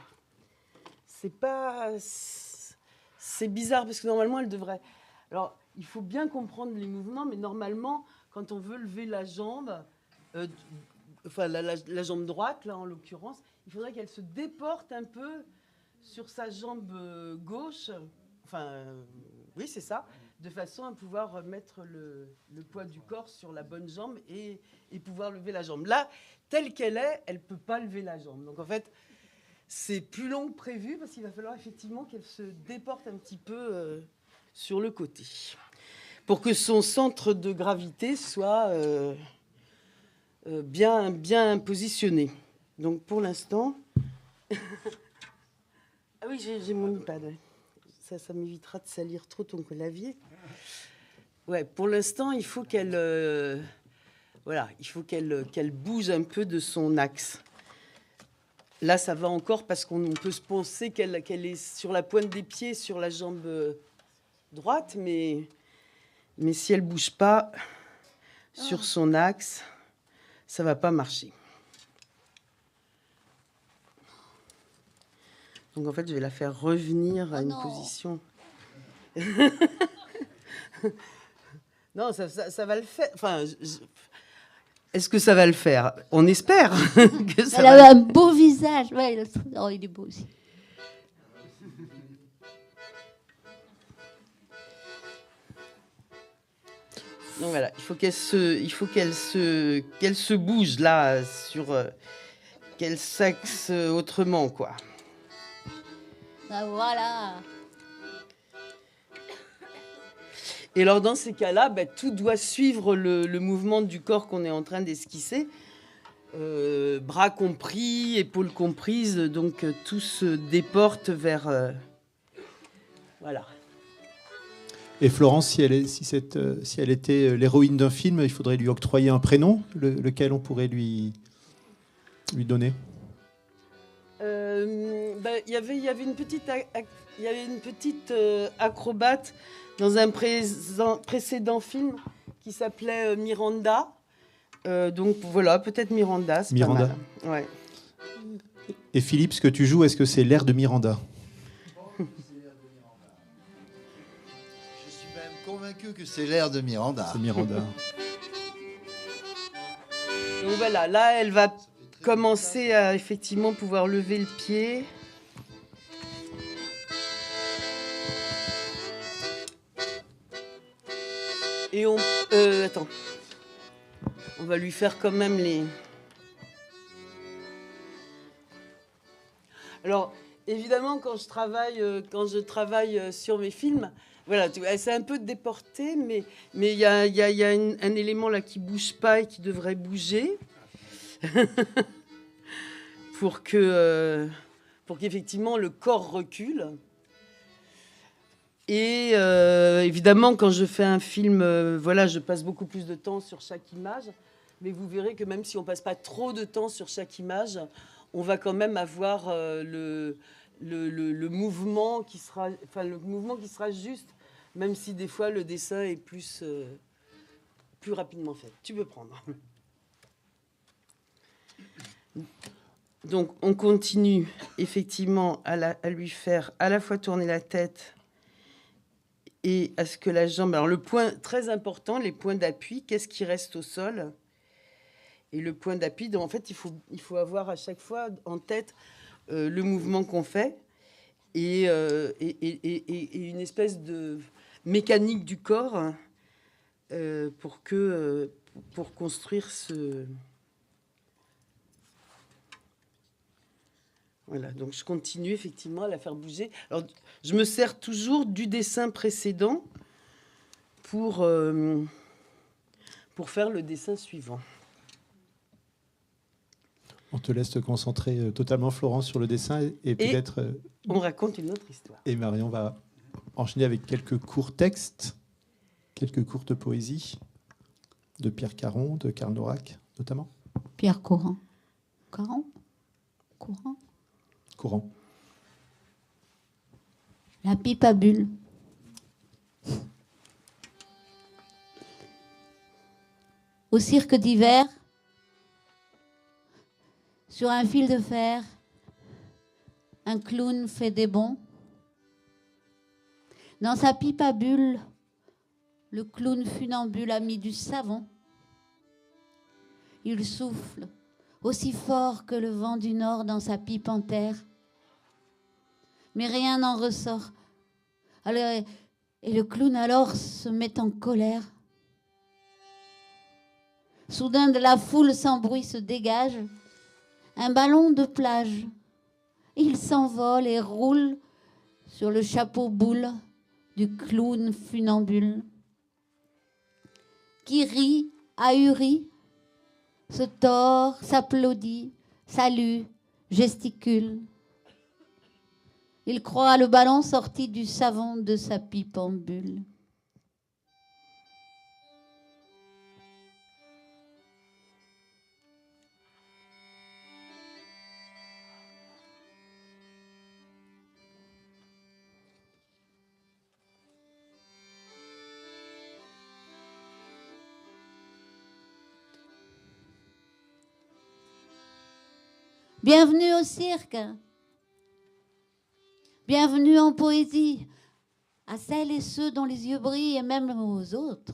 C'est pas... C'est bizarre, parce que normalement, elle devrait... Alors, il faut bien comprendre les mouvements, mais normalement, quand on veut lever la jambe, enfin, la jambe droite, là, en l'occurrence, il faudrait qu'elle se déporte un peu sur sa jambe gauche. Enfin, oui, c'est ça. De façon à pouvoir mettre le poids du corps sur la bonne jambe et pouvoir lever la jambe. Là, telle qu'elle est, elle ne peut pas lever la jambe. Donc, en fait, c'est plus long que prévu parce qu'il va falloir effectivement qu'elle se déporte un petit peu sur le côté pour que son centre de gravité soit bien positionné. Donc, pour l'instant... Ah oui, j'ai mon iPad, ouais. Ça m'évitera de salir trop ton clavier. Ouais, pour l'instant, il faut qu'elle qu'elle bouge un peu de son axe. Là, ça va encore parce qu'on peut se penser qu'elle est sur la pointe des pieds, sur la jambe droite, mais si elle bouge pas sur son axe, ça va pas marcher. Donc en fait, je vais la faire revenir à une position. Non, ça va le faire. Enfin, est-ce que ça va le faire? On espère que ça Elle va. a un beau visage. Ouais, il est beau aussi. Donc voilà, il faut qu'elle se bouge là sur qu'elle s'axe autrement, quoi. Ah, voilà. Et alors dans ces cas-là, tout doit suivre le mouvement du corps qu'on est en train d'esquisser. Bras compris, épaules comprises, donc tout se déporte vers... voilà. Et Florence, si elle était l'héroïne d'un film, il faudrait lui octroyer un prénom, lequel on pourrait lui donner. Il y avait une petite acrobate dans un précédent film qui s'appelait Miranda. Donc voilà, peut-être Miranda, c'est Miranda. pas mal. Ouais. Et Philippe, ce que tu joues, est-ce que c'est l'air de Miranda? Je suis même convaincu que c'est l'air de Miranda. C'est Miranda. Donc voilà, là, elle va commencer à effectivement pouvoir lever le pied. Et attends. On va lui faire quand même les... Alors, évidemment, quand je travaille sur mes films, voilà, c'est un peu déporté, mais il y a un élément là qui bouge pas et qui devrait bouger pour qu'effectivement le corps recule. Et évidemment, quand je fais un film, je passe beaucoup plus de temps sur chaque image. Mais vous verrez que même si on passe pas trop de temps sur chaque image, on va quand même avoir le mouvement qui sera, enfin le mouvement qui sera juste, même si des fois le dessin est plus rapidement fait. Tu peux prendre. Donc on continue effectivement à lui faire à la fois tourner la tête et à ce que la jambe... Alors le point très important, les points d'appui, qu'est-ce qui reste au sol? Et le point d'appui, donc en fait, il faut avoir à chaque fois en tête le mouvement qu'on fait et une espèce de mécanique du corps pour construire ce... Voilà, donc je continue effectivement à la faire bouger. Alors, je me sers toujours du dessin précédent pour faire le dessin suivant. On te laisse te concentrer totalement, Florence, sur le dessin et peut-être... on raconte une autre histoire. Et Marion va enchaîner avec quelques courts textes, quelques courtes poésies de Pierre Caron, de Karl Norak, notamment. Pierre Courant. Courant. La pipe à bulles. Au cirque d'hiver, sur un fil de fer, un clown fait des bonds. Dans sa pipe à bulles, le clown funambule a mis du savon. Il souffle aussi fort que le vent du nord dans sa pipe en terre. Mais rien n'en ressort. Alors, et le clown alors se met en colère. Soudain, de la foule sans bruit se dégage un ballon de plage. Il s'envole et roule sur le chapeau boule du clown funambule, qui rit, ahuri, se tord, s'applaudit, salue, gesticule. Il croit le ballon sorti du savon de sa pipe en bulle. Bienvenue au cirque. Bienvenue en poésie, à celles et ceux dont les yeux brillent et même aux autres.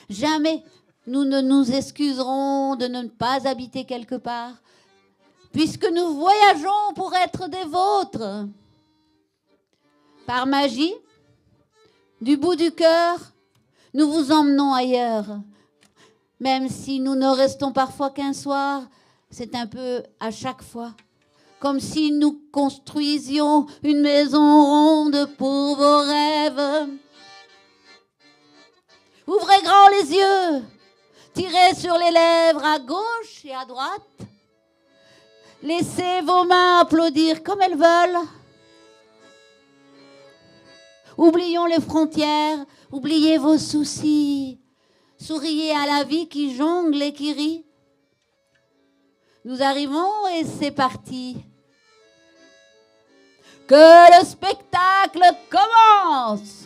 Jamais nous ne nous excuserons de ne pas habiter quelque part, puisque nous voyageons pour être des vôtres. Par magie, du bout du cœur, nous vous emmenons ailleurs. Même si nous ne restons parfois qu'un soir, c'est un peu à chaque fois. Comme si nous construisions une maison ronde pour vos rêves. Ouvrez grand les yeux, tirez sur les lèvres à gauche et à droite. Laissez vos mains applaudir comme elles veulent. Oublions les frontières, oubliez vos soucis. Souriez à la vie qui jongle et qui rit. Nous arrivons et c'est parti. Que le spectacle commence!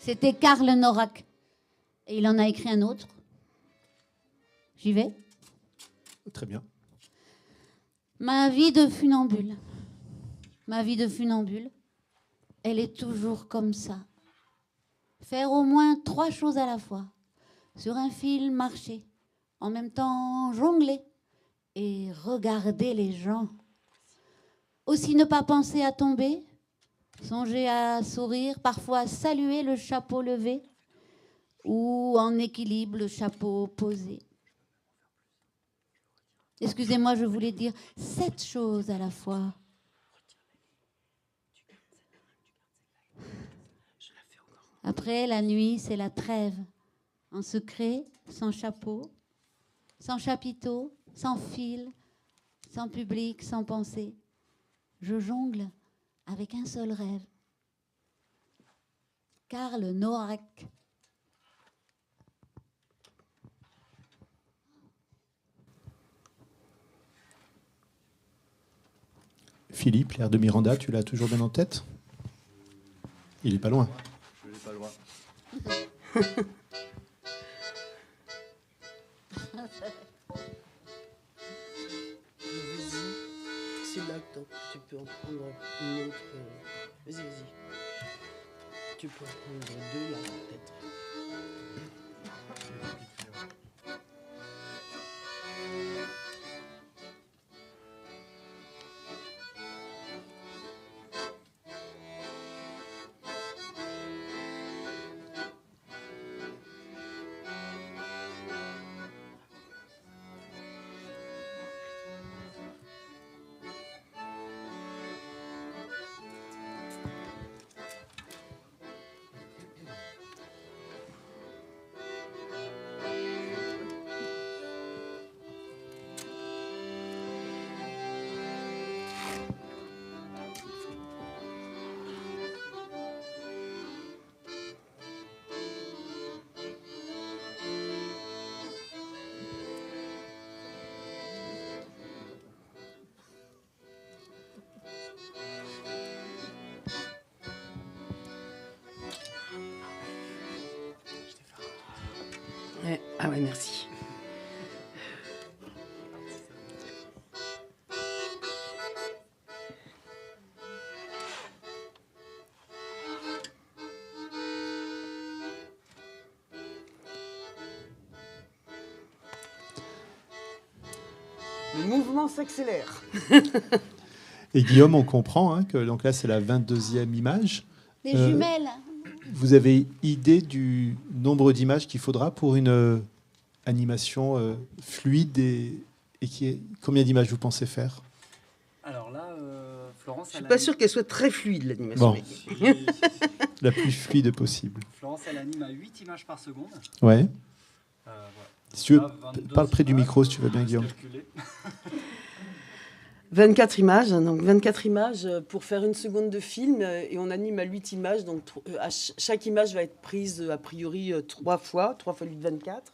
C'était Karl Norak. Et il en a écrit un autre. J'y vais? Très bien. Ma vie de funambule. Ma vie de funambule, elle est toujours comme ça. Faire au moins 3 choses à la fois. Sur un fil, marcher. En même temps, jongler. Et regarder les gens. Aussi ne pas penser à tomber, songer à sourire, parfois saluer le chapeau levé ou en équilibre le chapeau posé. Excusez-moi, je voulais dire 7 choses à la fois. Après, la nuit, c'est la trêve. En secret, sans chapeau, sans chapiteau, sans fil, sans public, sans pensée. Je jongle avec un seul rêve. Karl Noack. Philippe, l'air de Miranda, tu l'as toujours bien en tête? Il est pas loin. Je l'ai pas loin. Vas-y. C'est là que tu peux en prendre une autre. Vas-y. Tu peux en prendre 2 là, peut-être. Ouais. Ah ouais, merci. Le mouvement s'accélère. Et Guillaume, on comprend hein, que donc là, c'est la 22e image. Les jumelles. Vous avez idée du nombre d'images qu'il faudra pour une animation fluide et combien d'images vous pensez faire? Alors là, Florence... Je suis pas sûre qu'elle soit très fluide, l'animation. Bon. La plus fluide possible. Florence, elle anime à 8 images par seconde. Ouais. Voilà. Si tu veux, Là, 22 parle près du images, micro si tu veux bien, on va Guillaume. calculer. 24 images, donc 24 images pour faire 1 seconde de film et on anime à 8 images, donc chaque image va être prise a priori 3 fois 8, 24.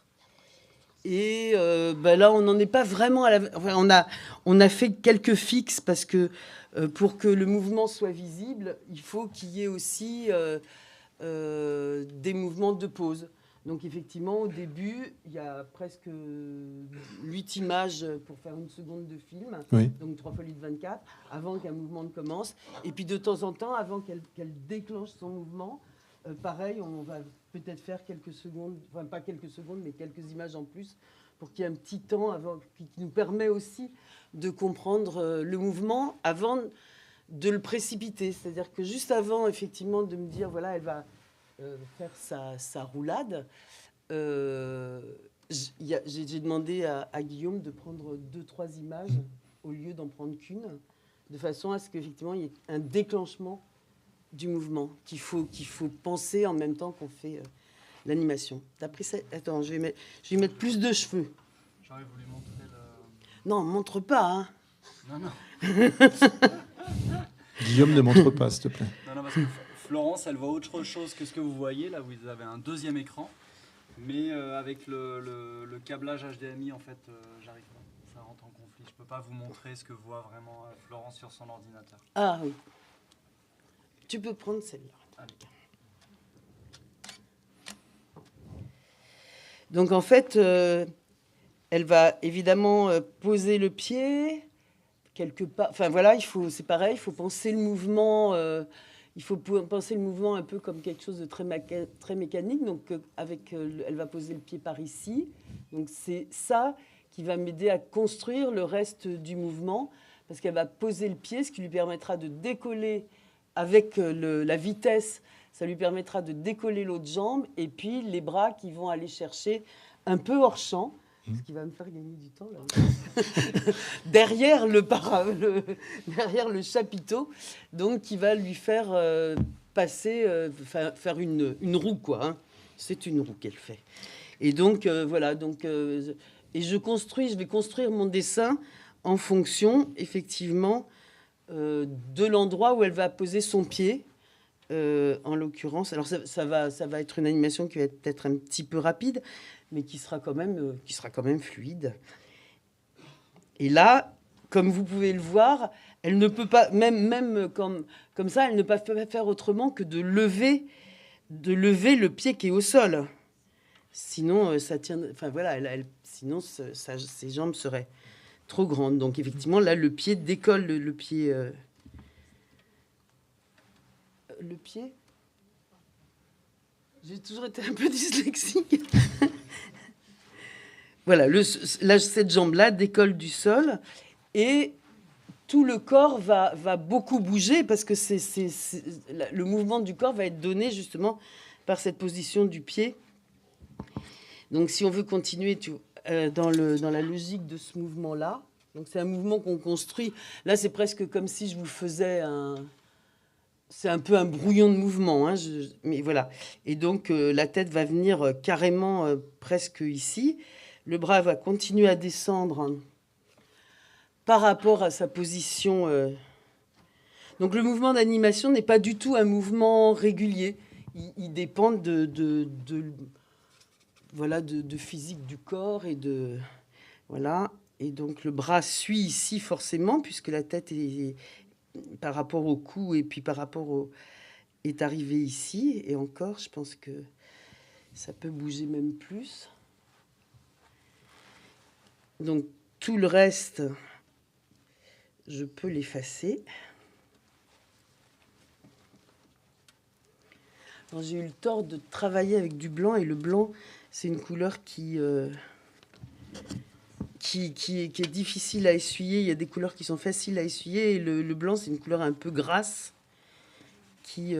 Et là, on n'en est pas vraiment à la... Enfin, on a fait quelques fixes parce que pour que le mouvement soit visible, il faut qu'il y ait aussi des mouvements de pause. Donc effectivement, au début, il y a presque 8 images pour faire 1 seconde de film, Oui. donc 3 x 8, 24, avant qu'un mouvement ne commence. Et puis de temps en temps, avant qu'elle déclenche son mouvement, pareil, on va peut-être faire quelques secondes, enfin pas quelques secondes, mais quelques images en plus, pour qu'il y ait un petit temps avant, qui nous permet aussi de comprendre le mouvement avant de le précipiter. C'est-à-dire que juste avant, effectivement, de me dire, voilà, elle va... faire sa roulade, j'ai demandé à Guillaume de prendre 2-3 images au lieu d'en prendre qu'une, de façon à ce qu'effectivement il y ait un déclenchement du mouvement qu'il faut penser en même temps qu'on fait l'animation. T'as pris ça? Attends, je vais mettre plus de cheveux. J'aurais voulu montrer le... Non, montre pas, hein. Non. Guillaume, ne montre pas, s'il te plaît. Non, parce que Florence, elle voit autre chose que ce que vous voyez. Là, vous avez un deuxième écran. Mais avec le câblage HDMI, en fait, j'arrive pas. Ça rentre en conflit. Je peux pas vous montrer ce que voit vraiment Florence sur son ordinateur. Ah oui. Tu peux prendre celle-là. Allez. Donc en fait, elle va évidemment poser le pied quelque part. Enfin voilà, c'est pareil, il faut penser le mouvement. Il faut penser le mouvement un peu comme quelque chose de très mécanique. Donc elle va poser le pied par ici. Donc c'est ça qui va m'aider à construire le reste du mouvement, parce qu'elle va poser le pied, ce qui lui permettra de décoller avec la vitesse. Ça lui permettra de décoller l'autre jambe, et puis les bras qui vont aller chercher un peu hors champ, ce qui va me faire gagner du temps là. derrière le chapiteau, donc qui va lui faire passer, faire une roue, quoi. Hein. C'est une roue qu'elle fait. Et donc voilà. Donc et je vais construire mon dessin en fonction, effectivement, de l'endroit où elle va poser son pied. En l'occurrence, alors ça va être une animation qui va être peut-être un petit peu rapide, mais qui sera quand même fluide. Et là, comme vous pouvez le voir, elle ne peut pas, même comme ça, elle ne peut pas faire autrement que de lever le pied qui est au sol. Sinon, ça tient. Enfin voilà, sinon ses jambes seraient trop grandes. Donc effectivement, là, le pied décolle, le pied. Le pied. J'ai toujours été un peu dyslexique. Voilà, cette jambe-là décolle du sol et tout le corps va beaucoup bouger parce que le mouvement du corps va être donné justement par cette position du pied. Donc, si on veut continuer dans la logique de ce mouvement-là, donc c'est un mouvement qu'on construit. Là, c'est presque comme si je vous faisais c'est un peu un brouillon de mouvement, hein, mais voilà. Et donc, la tête va venir carrément presque ici. Le bras va continuer à descendre par rapport à sa position. Donc, le mouvement d'animation n'est pas du tout un mouvement régulier. Il dépend de physique du corps et de... Voilà. Et donc, le bras suit ici forcément, puisque la tête est par rapport au cou et puis par rapport est arrivé ici. Et encore, je pense que ça peut bouger même plus. Donc, tout le reste, je peux l'effacer. J'ai eu le tort de travailler avec du blanc, et le blanc, c'est une couleur qui est difficile à essuyer. Il y a des couleurs qui sont faciles à essuyer, et le blanc, c'est une couleur un peu grasse qui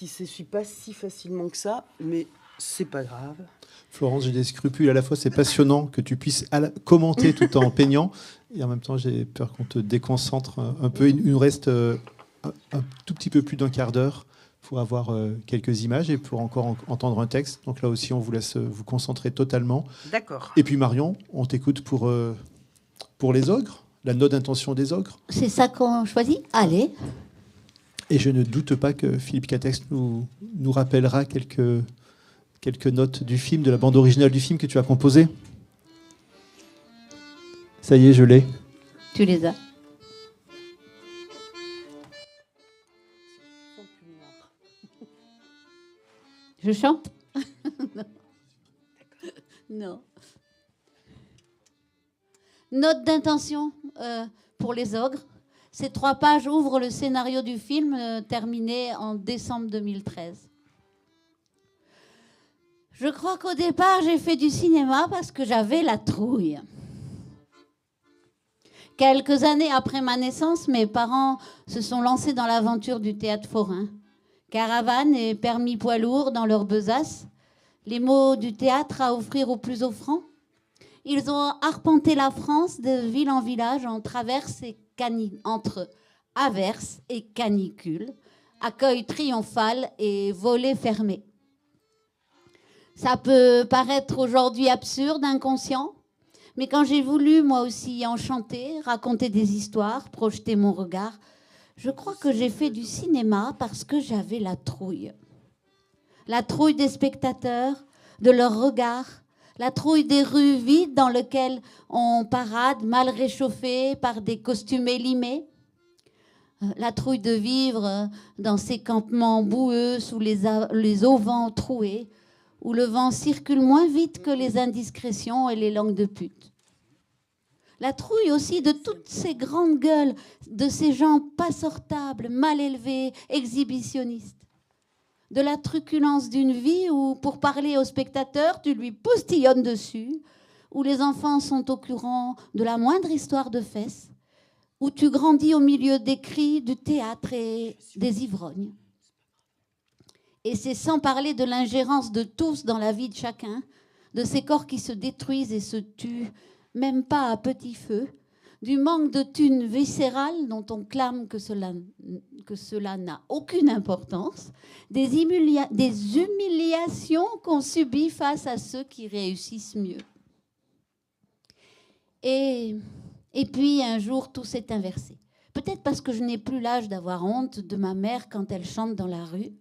s'essuie pas si facilement que ça, mais c'est pas grave. Florence, j'ai des scrupules. À la fois, c'est passionnant que tu puisses commenter tout en peignant, et en même temps, j'ai peur qu'on te déconcentre un peu. Il nous reste un tout petit peu plus d'un quart d'heure pour avoir quelques images et pour encore entendre un texte. Donc là aussi, on vous laisse vous concentrer totalement. D'accord. Et puis Marion, on t'écoute pour les ogres, la note d'intention des ogres. C'est ça qu'on choisit ? Allez. Et je ne doute pas que Philippe Catex nous rappellera quelques notes du film, de la bande originale du film que tu as composé. Ça y est, je l'ai. Tu les as. Je chante ? Non. Note d'intention pour les ogres. Ces 3 pages ouvrent le scénario du film terminé en décembre 2013. Je crois qu'au départ, j'ai fait du cinéma parce que j'avais la trouille. Quelques années après ma naissance, mes parents se sont lancés dans l'aventure du théâtre forain. Caravane et permis poids lourd dans leur besace, les mots du théâtre à offrir aux plus offrants. Ils ont arpenté la France de ville en village entre averse et canicule, accueil triomphal et volets fermés. Ça peut paraître aujourd'hui absurde, inconscient, mais quand j'ai voulu moi aussi enchanter, raconter des histoires, projeter mon regard, je crois que j'ai fait du cinéma parce que j'avais la trouille. La trouille des spectateurs, de leurs regards, la trouille des rues vides dans lesquelles on parade mal réchauffé par des costumés limés, la trouille de vivre dans ces campements boueux sous les auvents troués, où le vent circule moins vite que les indiscrétions et les langues de pute. La trouille aussi de toutes ces grandes gueules, de ces gens pas sortables, mal élevés, exhibitionnistes. De la truculence d'une vie où, pour parler au spectateur, tu lui postillonnes dessus, où les enfants sont au courant de la moindre histoire de fesses, où tu grandis au milieu des cris, du théâtre et des ivrognes. Et c'est sans parler de l'ingérence de tous dans la vie de chacun, de ces corps qui se détruisent et se tuent, même pas à petit feu, du manque de thunes viscérales dont on clame que cela n'a aucune importance, des humiliations qu'on subit face à ceux qui réussissent mieux. Et puis un jour, tout s'est inversé. Peut-être parce que je n'ai plus l'âge d'avoir honte de ma mère quand elle chante dans la rue.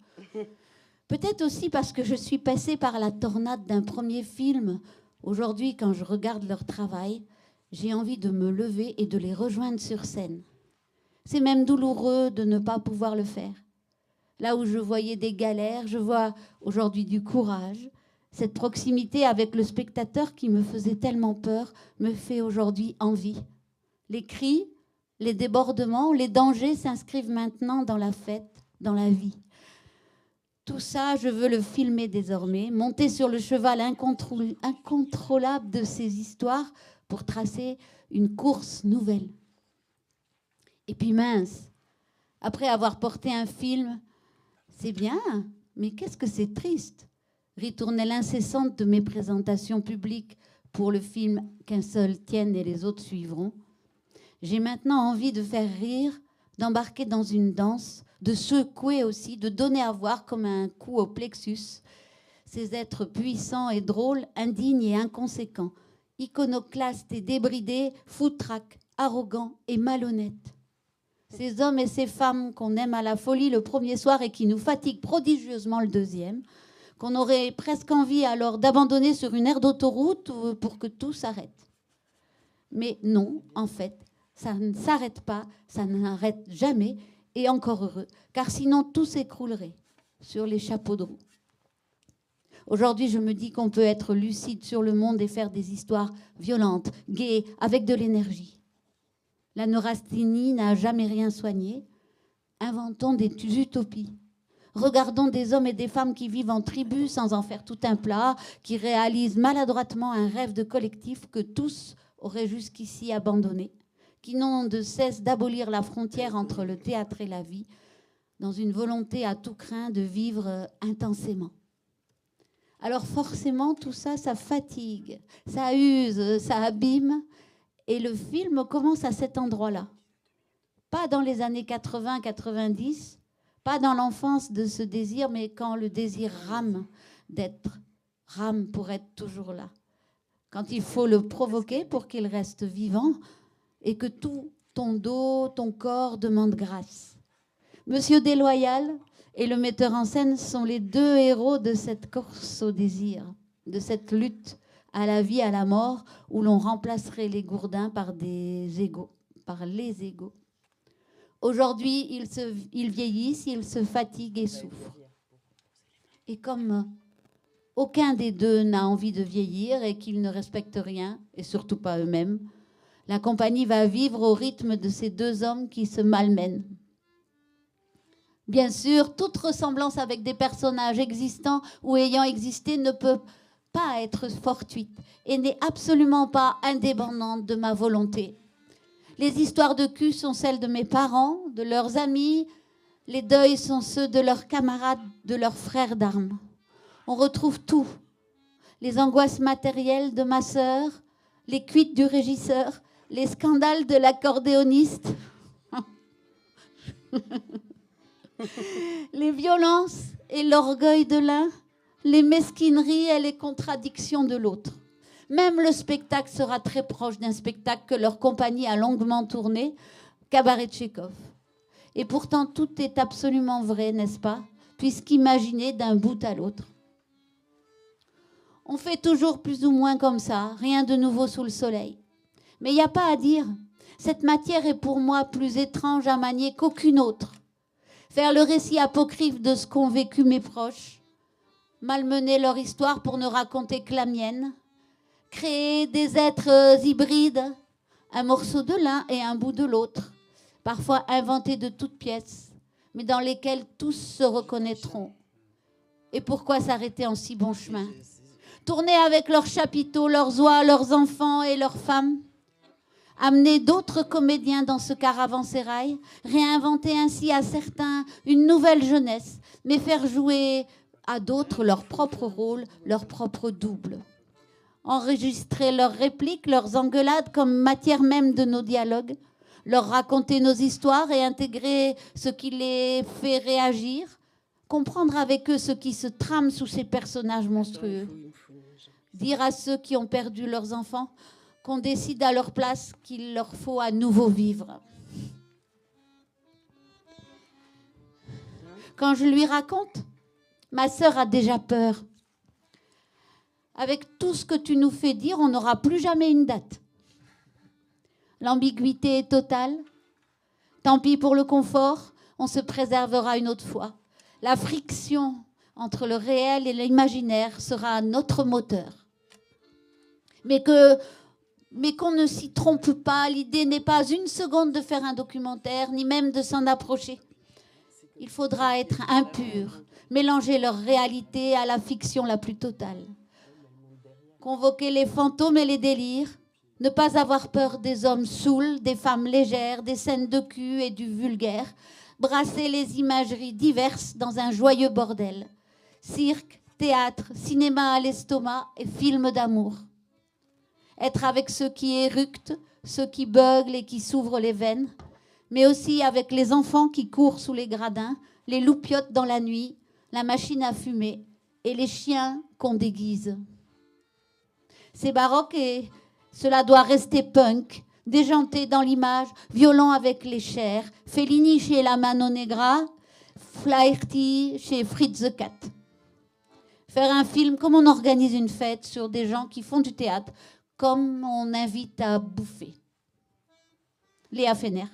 Peut-être aussi parce que je suis passée par la tornade d'un premier film. Aujourd'hui, quand je regarde leur travail, j'ai envie de me lever et de les rejoindre sur scène. C'est même douloureux de ne pas pouvoir le faire. Là où je voyais des galères, je vois aujourd'hui du courage. Cette proximité avec le spectateur qui me faisait tellement peur me fait aujourd'hui envie. Les cris, les débordements, les dangers s'inscrivent maintenant dans la fête, dans la vie. Tout ça, je veux le filmer désormais, monter sur le cheval incontrôlable de ces histoires pour tracer une course nouvelle. Et puis mince, après avoir porté un film, c'est bien, mais qu'est-ce que c'est triste. Ritournelle incessante de mes présentations publiques pour le film qu'un seul tienne et les autres suivront. J'ai maintenant envie de faire rire, d'embarquer dans une danse, de secouer aussi, de donner à voir comme un coup au plexus ces êtres puissants et drôles, indignes et inconséquents, iconoclastes et débridés, foutraques, arrogants et malhonnêtes. Ces hommes et ces femmes qu'on aime à la folie le premier soir et qui nous fatiguent prodigieusement le deuxième, qu'on aurait presque envie alors d'abandonner sur une aire d'autoroute pour que tout s'arrête. Mais non, en fait, ça ne s'arrête pas, ça n'arrête jamais, et encore heureux, car sinon tout s'écroulerait sur les chapeaux de roue. Aujourd'hui, je me dis qu'on peut être lucide sur le monde et faire des histoires violentes, gaies, avec de l'énergie. La neurasthénie n'a jamais rien soigné. Inventons des utopies. Regardons des hommes et des femmes qui vivent en tribu sans en faire tout un plat, qui réalisent maladroitement un rêve de collectif que tous auraient jusqu'ici abandonné, qui n'ont de cesse d'abolir la frontière entre le théâtre et la vie, dans une volonté à tout crin de vivre intensément. Alors forcément, tout ça, ça fatigue, ça use, ça abîme, et le film commence à cet endroit-là. Pas dans les années 80-90, pas dans l'enfance de ce désir, mais quand le désir rame pour être toujours là. Quand il faut le provoquer pour qu'il reste vivant et que tout ton dos, ton corps demande grâce. Monsieur Desloyal et le metteur en scène sont les deux héros de cette course au désir, de cette lutte à la vie, à la mort, où l'on remplacerait les gourdins par les égaux. Aujourd'hui, ils vieillissent, ils se fatiguent et souffrent. Et comme aucun des deux n'a envie de vieillir et qu'ils ne respectent rien, et surtout pas eux-mêmes, la compagnie va vivre au rythme de ces deux hommes qui se malmènent. Bien sûr, toute ressemblance avec des personnages existants ou ayant existé ne peut pas être fortuite et n'est absolument pas indépendante de ma volonté. Les histoires de cul sont celles de mes parents, de leurs amis. Les deuils sont ceux de leurs camarades, de leurs frères d'armes. On retrouve tout. Les angoisses matérielles de ma sœur, les cuites du régisseur, les scandales de l'accordéoniste, les violences et l'orgueil de l'un, les mesquineries et les contradictions de l'autre. Même le spectacle sera très proche d'un spectacle que leur compagnie a longuement tourné, Cabaret Tchekhov. Et pourtant, tout est absolument vrai, n'est-ce pas? Puisqu'imaginé d'un bout à l'autre. On fait toujours plus ou moins comme ça, rien de nouveau sous le soleil. Mais il n'y a pas à dire. Cette matière est pour moi plus étrange à manier qu'aucune autre. Faire le récit apocryphe de ce qu'ont vécu mes proches, malmener leur histoire pour ne raconter que la mienne, créer des êtres hybrides, un morceau de l'un et un bout de l'autre, parfois inventés de toutes pièces, mais dans lesquels tous se reconnaîtront. Et pourquoi s'arrêter en si bon chemin? tourner avec leurs chapiteaux, leurs oies, leurs enfants et leurs femmes, amener d'autres comédiens dans ce caravansérail, réinventer ainsi à certains une nouvelle jeunesse, mais faire jouer à d'autres leur propre rôle, leur propre double. Enregistrer leurs répliques, leurs engueulades comme matière même de nos dialogues, leur raconter nos histoires et intégrer ce qui les fait réagir, comprendre avec eux ce qui se trame sous ces personnages monstrueux. Dire à ceux qui ont perdu leurs enfants qu'on décide à leur place qu'il leur faut à nouveau vivre. Quand je lui raconte, ma sœur a déjà peur. Avec tout ce que tu nous fais dire, on n'aura plus jamais une date. L'ambiguïté est totale. Tant pis pour le confort, on se préservera une autre fois. La friction entre le réel et l'imaginaire sera notre moteur. Mais qu'on ne s'y trompe pas, l'idée n'est pas une seconde de faire un documentaire, ni même de s'en approcher. Il faudra être impur, mélanger leur réalité à la fiction la plus totale. Convoquer les fantômes et les délires, ne pas avoir peur des hommes saouls, des femmes légères, des scènes de cul et du vulgaire, brasser les imageries diverses dans un joyeux bordel. Cirque, théâtre, cinéma à l'estomac et films d'amour. Être avec ceux qui éructent, ceux qui beuglent et qui s'ouvrent les veines, mais aussi avec les enfants qui courent sous les gradins, les loupiottes dans la nuit, la machine à fumer et les chiens qu'on déguise. C'est baroque et cela doit rester punk, déjanté dans l'image, violent avec les chairs, Fellini chez la Mano Negra, Flaherty chez Fritz the Cat. Faire un film comme on organise une fête sur des gens qui font du théâtre, comme on invite à bouffer. Léa Fener.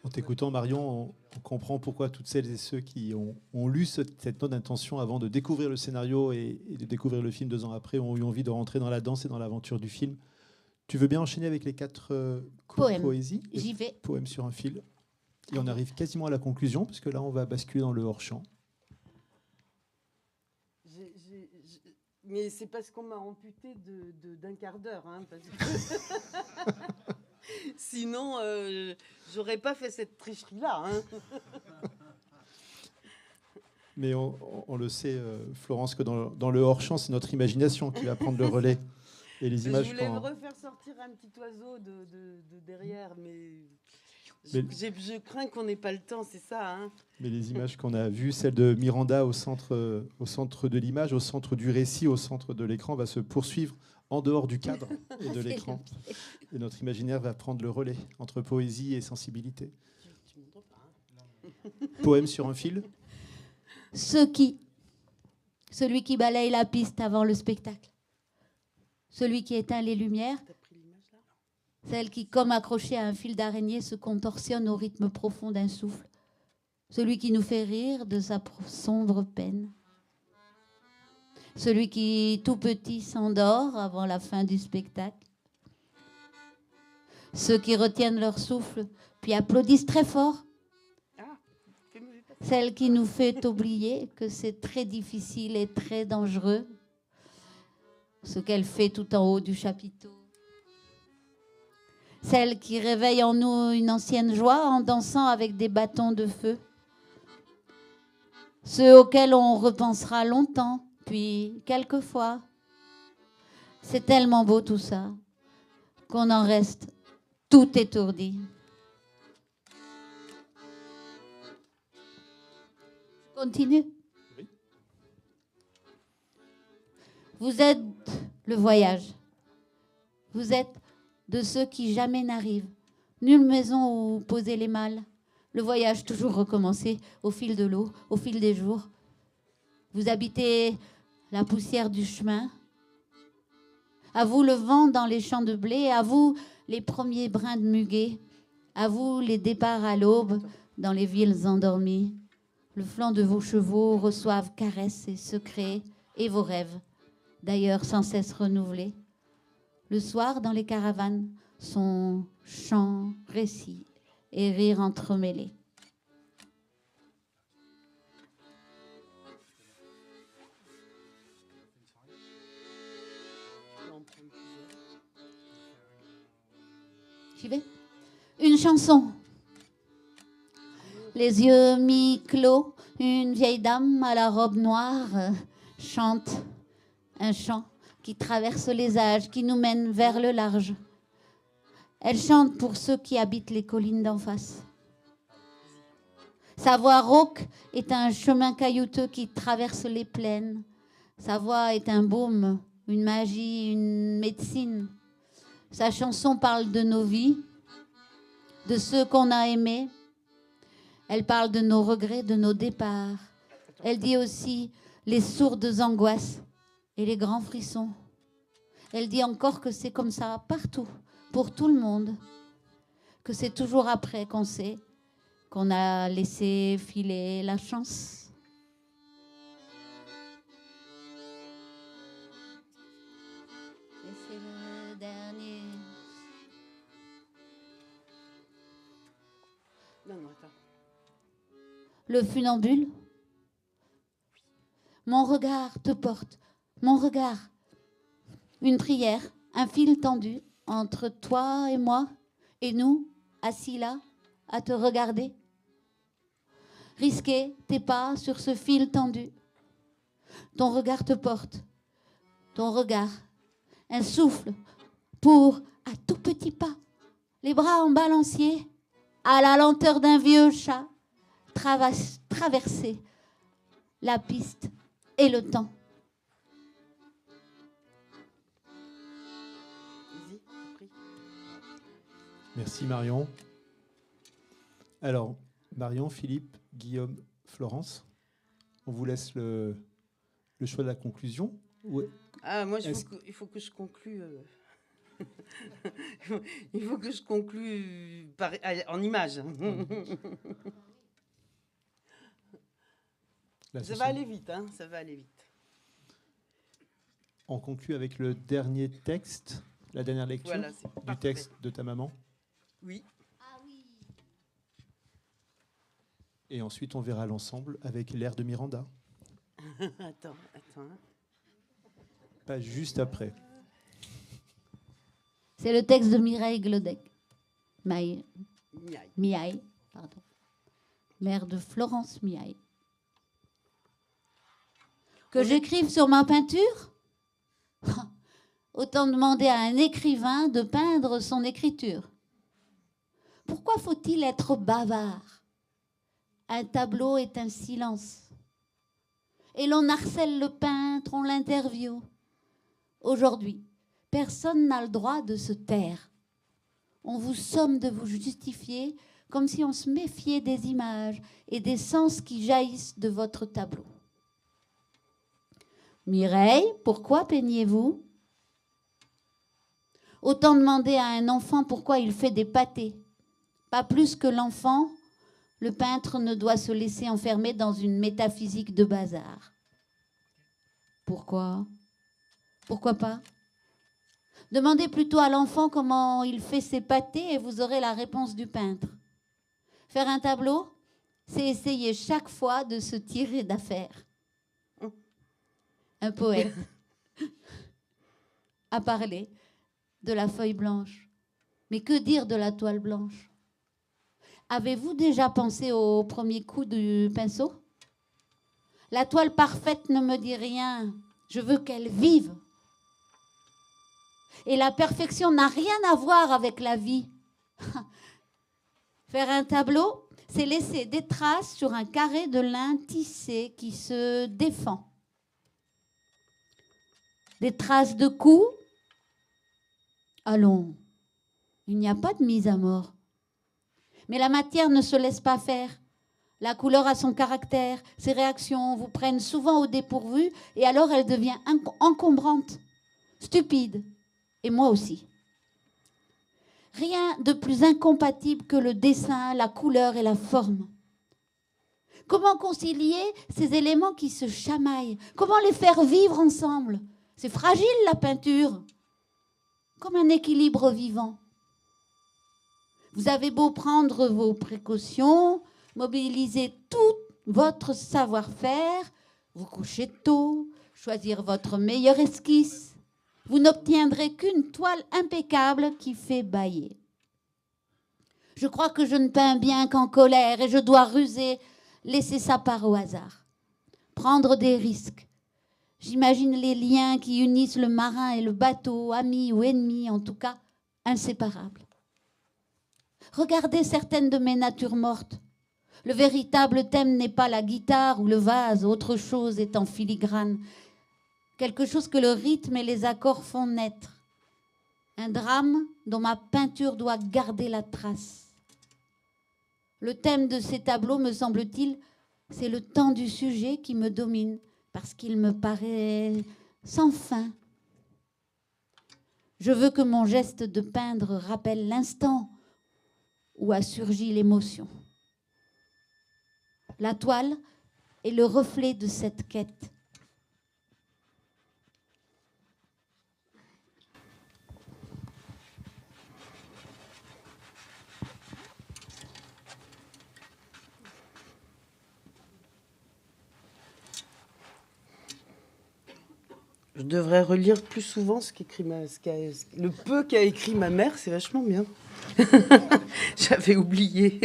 En t'écoutant, Marion, on comprend pourquoi toutes celles et ceux qui ont lu cette note d'intention avant de découvrir le scénario et de découvrir le film 2 ans après ont eu envie de rentrer dans la danse et dans l'aventure du film. Tu veux bien enchaîner avec les 4 poésies? J'y vais. Poèmes sur un fil. Et on arrive quasiment à la conclusion, parce que là, on va basculer dans le hors-champ. Mais c'est parce qu'on m'a amputé d'un quart d'heure. Hein, parce que sinon, j'aurais pas fait cette tricherie-là. Hein. Mais on le sait, Florence, que dans le hors-champ, c'est notre imagination qui va prendre le relais. Et les images. Je voulais refaire sortir un petit oiseau de derrière, mais je crains qu'on n'ait pas le temps, c'est ça. Hein. Mais les images qu'on a vues, celle de Miranda au centre de l'image, au centre du récit, au centre de l'écran, va se poursuivre en dehors du cadre et de l'écran. Et notre imaginaire va prendre le relais entre poésie et sensibilité. Poème sur un fil. Celui qui balaye la piste avant le spectacle. Celui qui éteint les lumières. Celle qui, comme accrochée à un fil d'araignée, se contorsionne au rythme profond d'un souffle. Celui qui nous fait rire de sa sombre peine. Celui qui, tout petit, s'endort avant la fin du spectacle. Ceux qui retiennent leur souffle, puis applaudissent très fort. Celle qui nous fait oublier que c'est très difficile et très dangereux, ce qu'elle fait tout en haut du chapiteau. Celle qui réveille en nous une ancienne joie en dansant avec des bâtons de feu. Ceux auxquels on repensera longtemps, puis quelquefois. C'est tellement beau tout ça, qu'on en reste tout étourdi. Continue. Oui. Vous êtes le voyage. Vous êtes de ceux qui jamais n'arrivent. Nulle maison où poser les malles. Le voyage toujours recommencé au fil de l'eau, au fil des jours. Vous habitez la poussière du chemin. À vous le vent dans les champs de blé. À vous les premiers brins de muguet. À vous les départs à l'aube dans les villes endormies. Le flanc de vos chevaux reçoivent caresses et secrets et vos rêves, d'ailleurs sans cesse renouvelés. Le soir, dans les caravanes, son chant, récits et rires entremêlés. J'y vais. Une chanson. Les yeux mi-clos, une vieille dame à la robe noire chante un chant qui traverse les âges, qui nous mène vers le large. Elle chante pour ceux qui habitent les collines d'en face. Sa voix rauque est un chemin caillouteux qui traverse les plaines. Sa voix est un baume, une magie, une médecine. Sa chanson parle de nos vies, de ceux qu'on a aimés. Elle parle de nos regrets, de nos départs. Elle dit aussi les sourdes angoisses et les grands frissons. Elle dit encore que c'est comme ça partout, pour tout le monde. Que c'est toujours après qu'on sait qu'on a laissé filer la chance. Et c'est le dernier. Non, attends. Le funambule. Mon regard te porte, mon regard. Une prière, un fil tendu entre toi et moi, et nous, assis là, à te regarder. Risquer tes pas sur ce fil tendu. Ton regard te porte, ton regard, un souffle pour, à tout petit pas, les bras en balancier, à la lenteur d'un vieux chat, traverser la piste et le temps. Merci Marion. Alors, Marion, Philippe, Guillaume, Florence, on vous laisse le choix de la conclusion. Ouais. Ah, moi, il faut que je conclue. Il faut que je conclue en images. Ça va aller vite, hein, ça va aller vite. On conclut avec le dernier texte, la dernière lecture du texte de ta maman. Oui. Et ensuite, on verra l'ensemble avec l'air de Miranda. Attends. Pas juste après. C'est le texte de Mireille Glodec. Miaille, pardon. Mère de Florence Miaille. Que j'écrive sur ma peinture ? Autant demander à un écrivain de peindre son écriture. Pourquoi faut-il être bavard ? Un tableau est un silence. Et l'on harcèle le peintre, on l'interviewe. Aujourd'hui, personne n'a le droit de se taire. On vous somme de vous justifier comme si on se méfiait des images et des sens qui jaillissent de votre tableau. Mireille, pourquoi peignez-vous ? Autant demander à un enfant pourquoi il fait des pâtés. Pas plus que l'enfant, le peintre ne doit se laisser enfermer dans une métaphysique de bazar. Pourquoi ? Pourquoi pas ? Demandez plutôt à l'enfant comment il fait ses pâtés et vous aurez la réponse du peintre. Faire un tableau, c'est essayer chaque fois de se tirer d'affaire. Un poète a parlé de la feuille blanche. Mais que dire de la toile blanche ? Avez-vous déjà pensé au premier coup du pinceau ? La toile parfaite ne me dit rien. Je veux qu'elle vive. Et la perfection n'a rien à voir avec la vie. Faire un tableau, c'est laisser des traces sur un carré de lin tissé qui se défend. Des traces de coups. Allons, il n'y a pas de mise à mort. Mais la matière ne se laisse pas faire. La couleur a son caractère, ses réactions vous prennent souvent au dépourvu et alors elle devient encombrante, stupide. Et moi aussi. Rien de plus incompatible que le dessin, la couleur et la forme. Comment concilier ces éléments qui se chamaillent? Comment les faire vivre ensemble? C'est fragile, la peinture, comme un équilibre vivant. Vous avez beau prendre vos précautions, mobiliser tout votre savoir-faire, vous coucher tôt, choisir votre meilleure esquisse, vous n'obtiendrez qu'une toile impeccable qui fait bâiller. Je crois que je ne peins bien qu'en colère et je dois ruser, laisser sa part au hasard, prendre des risques. J'imagine les liens qui unissent le marin et le bateau, amis ou ennemis, en tout cas inséparables. Regardez certaines de mes natures mortes. Le véritable thème n'est pas la guitare ou le vase, autre chose est en filigrane. Quelque chose que le rythme et les accords font naître. Un drame dont ma peinture doit garder la trace. Le thème de ces tableaux, me semble-t-il, c'est le temps du sujet qui me domine, parce qu'il me paraît sans fin. Je veux que mon geste de peindre rappelle l'instant où a surgi l'émotion. La toile est le reflet de cette quête. Je devrais relire plus souvent le peu qu'a écrit ma mère, c'est vachement bien. J'avais oublié.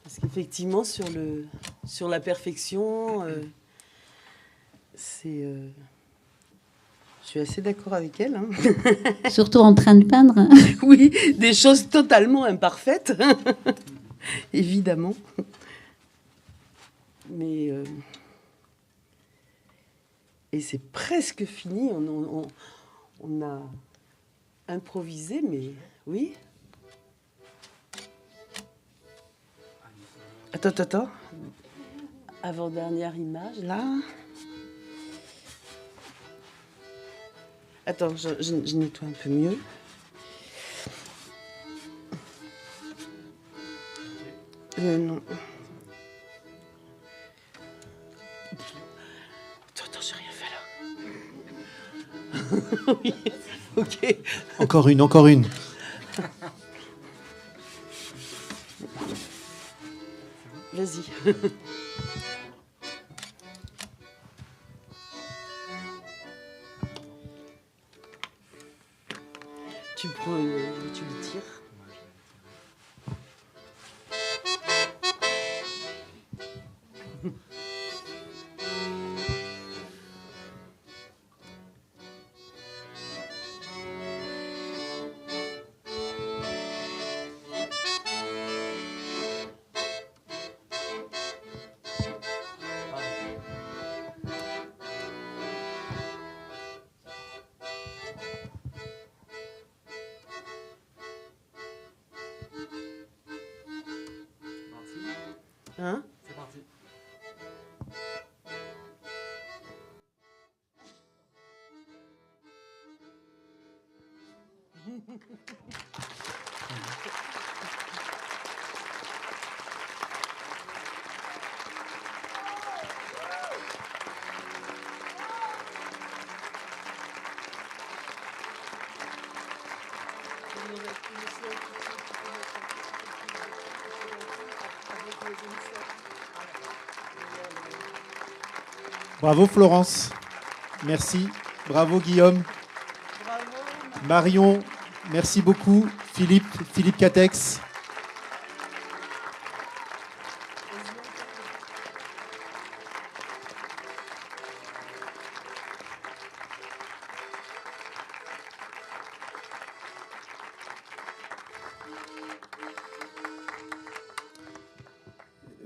Parce qu'effectivement, sur la perfection, je suis assez d'accord avec elle. Hein. Surtout en train de peindre. Oui, des choses totalement imparfaites, évidemment. Mais et c'est presque fini. On a improvisé, mais oui. Attends. Avant-dernière image, là. Attends, je nettoie un peu mieux. Non. Attends, j'ai rien fait là. Oui, ok. Encore une. Vas-y. Tu le tires. Hein? C'est parti. Bravo Florence. Merci. Bravo Guillaume. Bravo. Marion, merci beaucoup. Philippe Catex.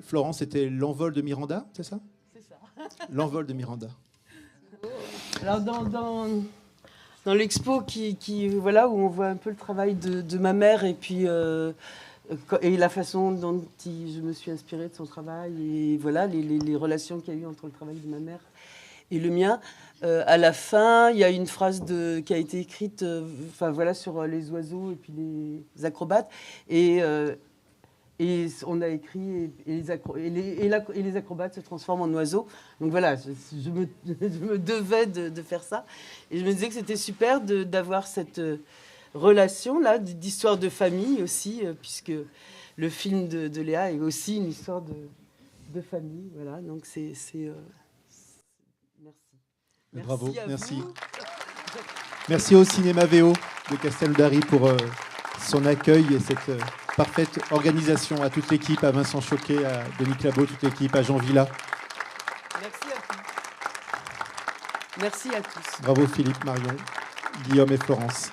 Florence, c'était l'envol de Miranda, c'est ça? C'est ça. L'envol de Miranda. Alors dans l'expo voilà, où on voit un peu le travail de ma mère et puis et la façon dont je me suis inspirée de son travail et voilà les relations qu'il y a eu entre le travail de ma mère et le mien. À la fin, il y a une phrase qui a été écrite, enfin voilà, sur les oiseaux et puis les acrobates et Et on a écrit et les acrobates se transforment en oiseaux. Donc voilà, je me devais de faire ça. Et je me disais que c'était super d'avoir cette relation là d'histoire de famille aussi, puisque le film de Léa est aussi une histoire de famille. Voilà, donc merci. Bravo, à merci. vous. Merci au Cinéma VO de Castelnaudary pour son accueil et cette parfaite organisation, à toute l'équipe, à Vincent Choquet, à Denis Clabaud, toute l'équipe, à Jean Villa. Merci à tous. Merci à tous. Bravo Philippe, Marion, Guillaume et Florence.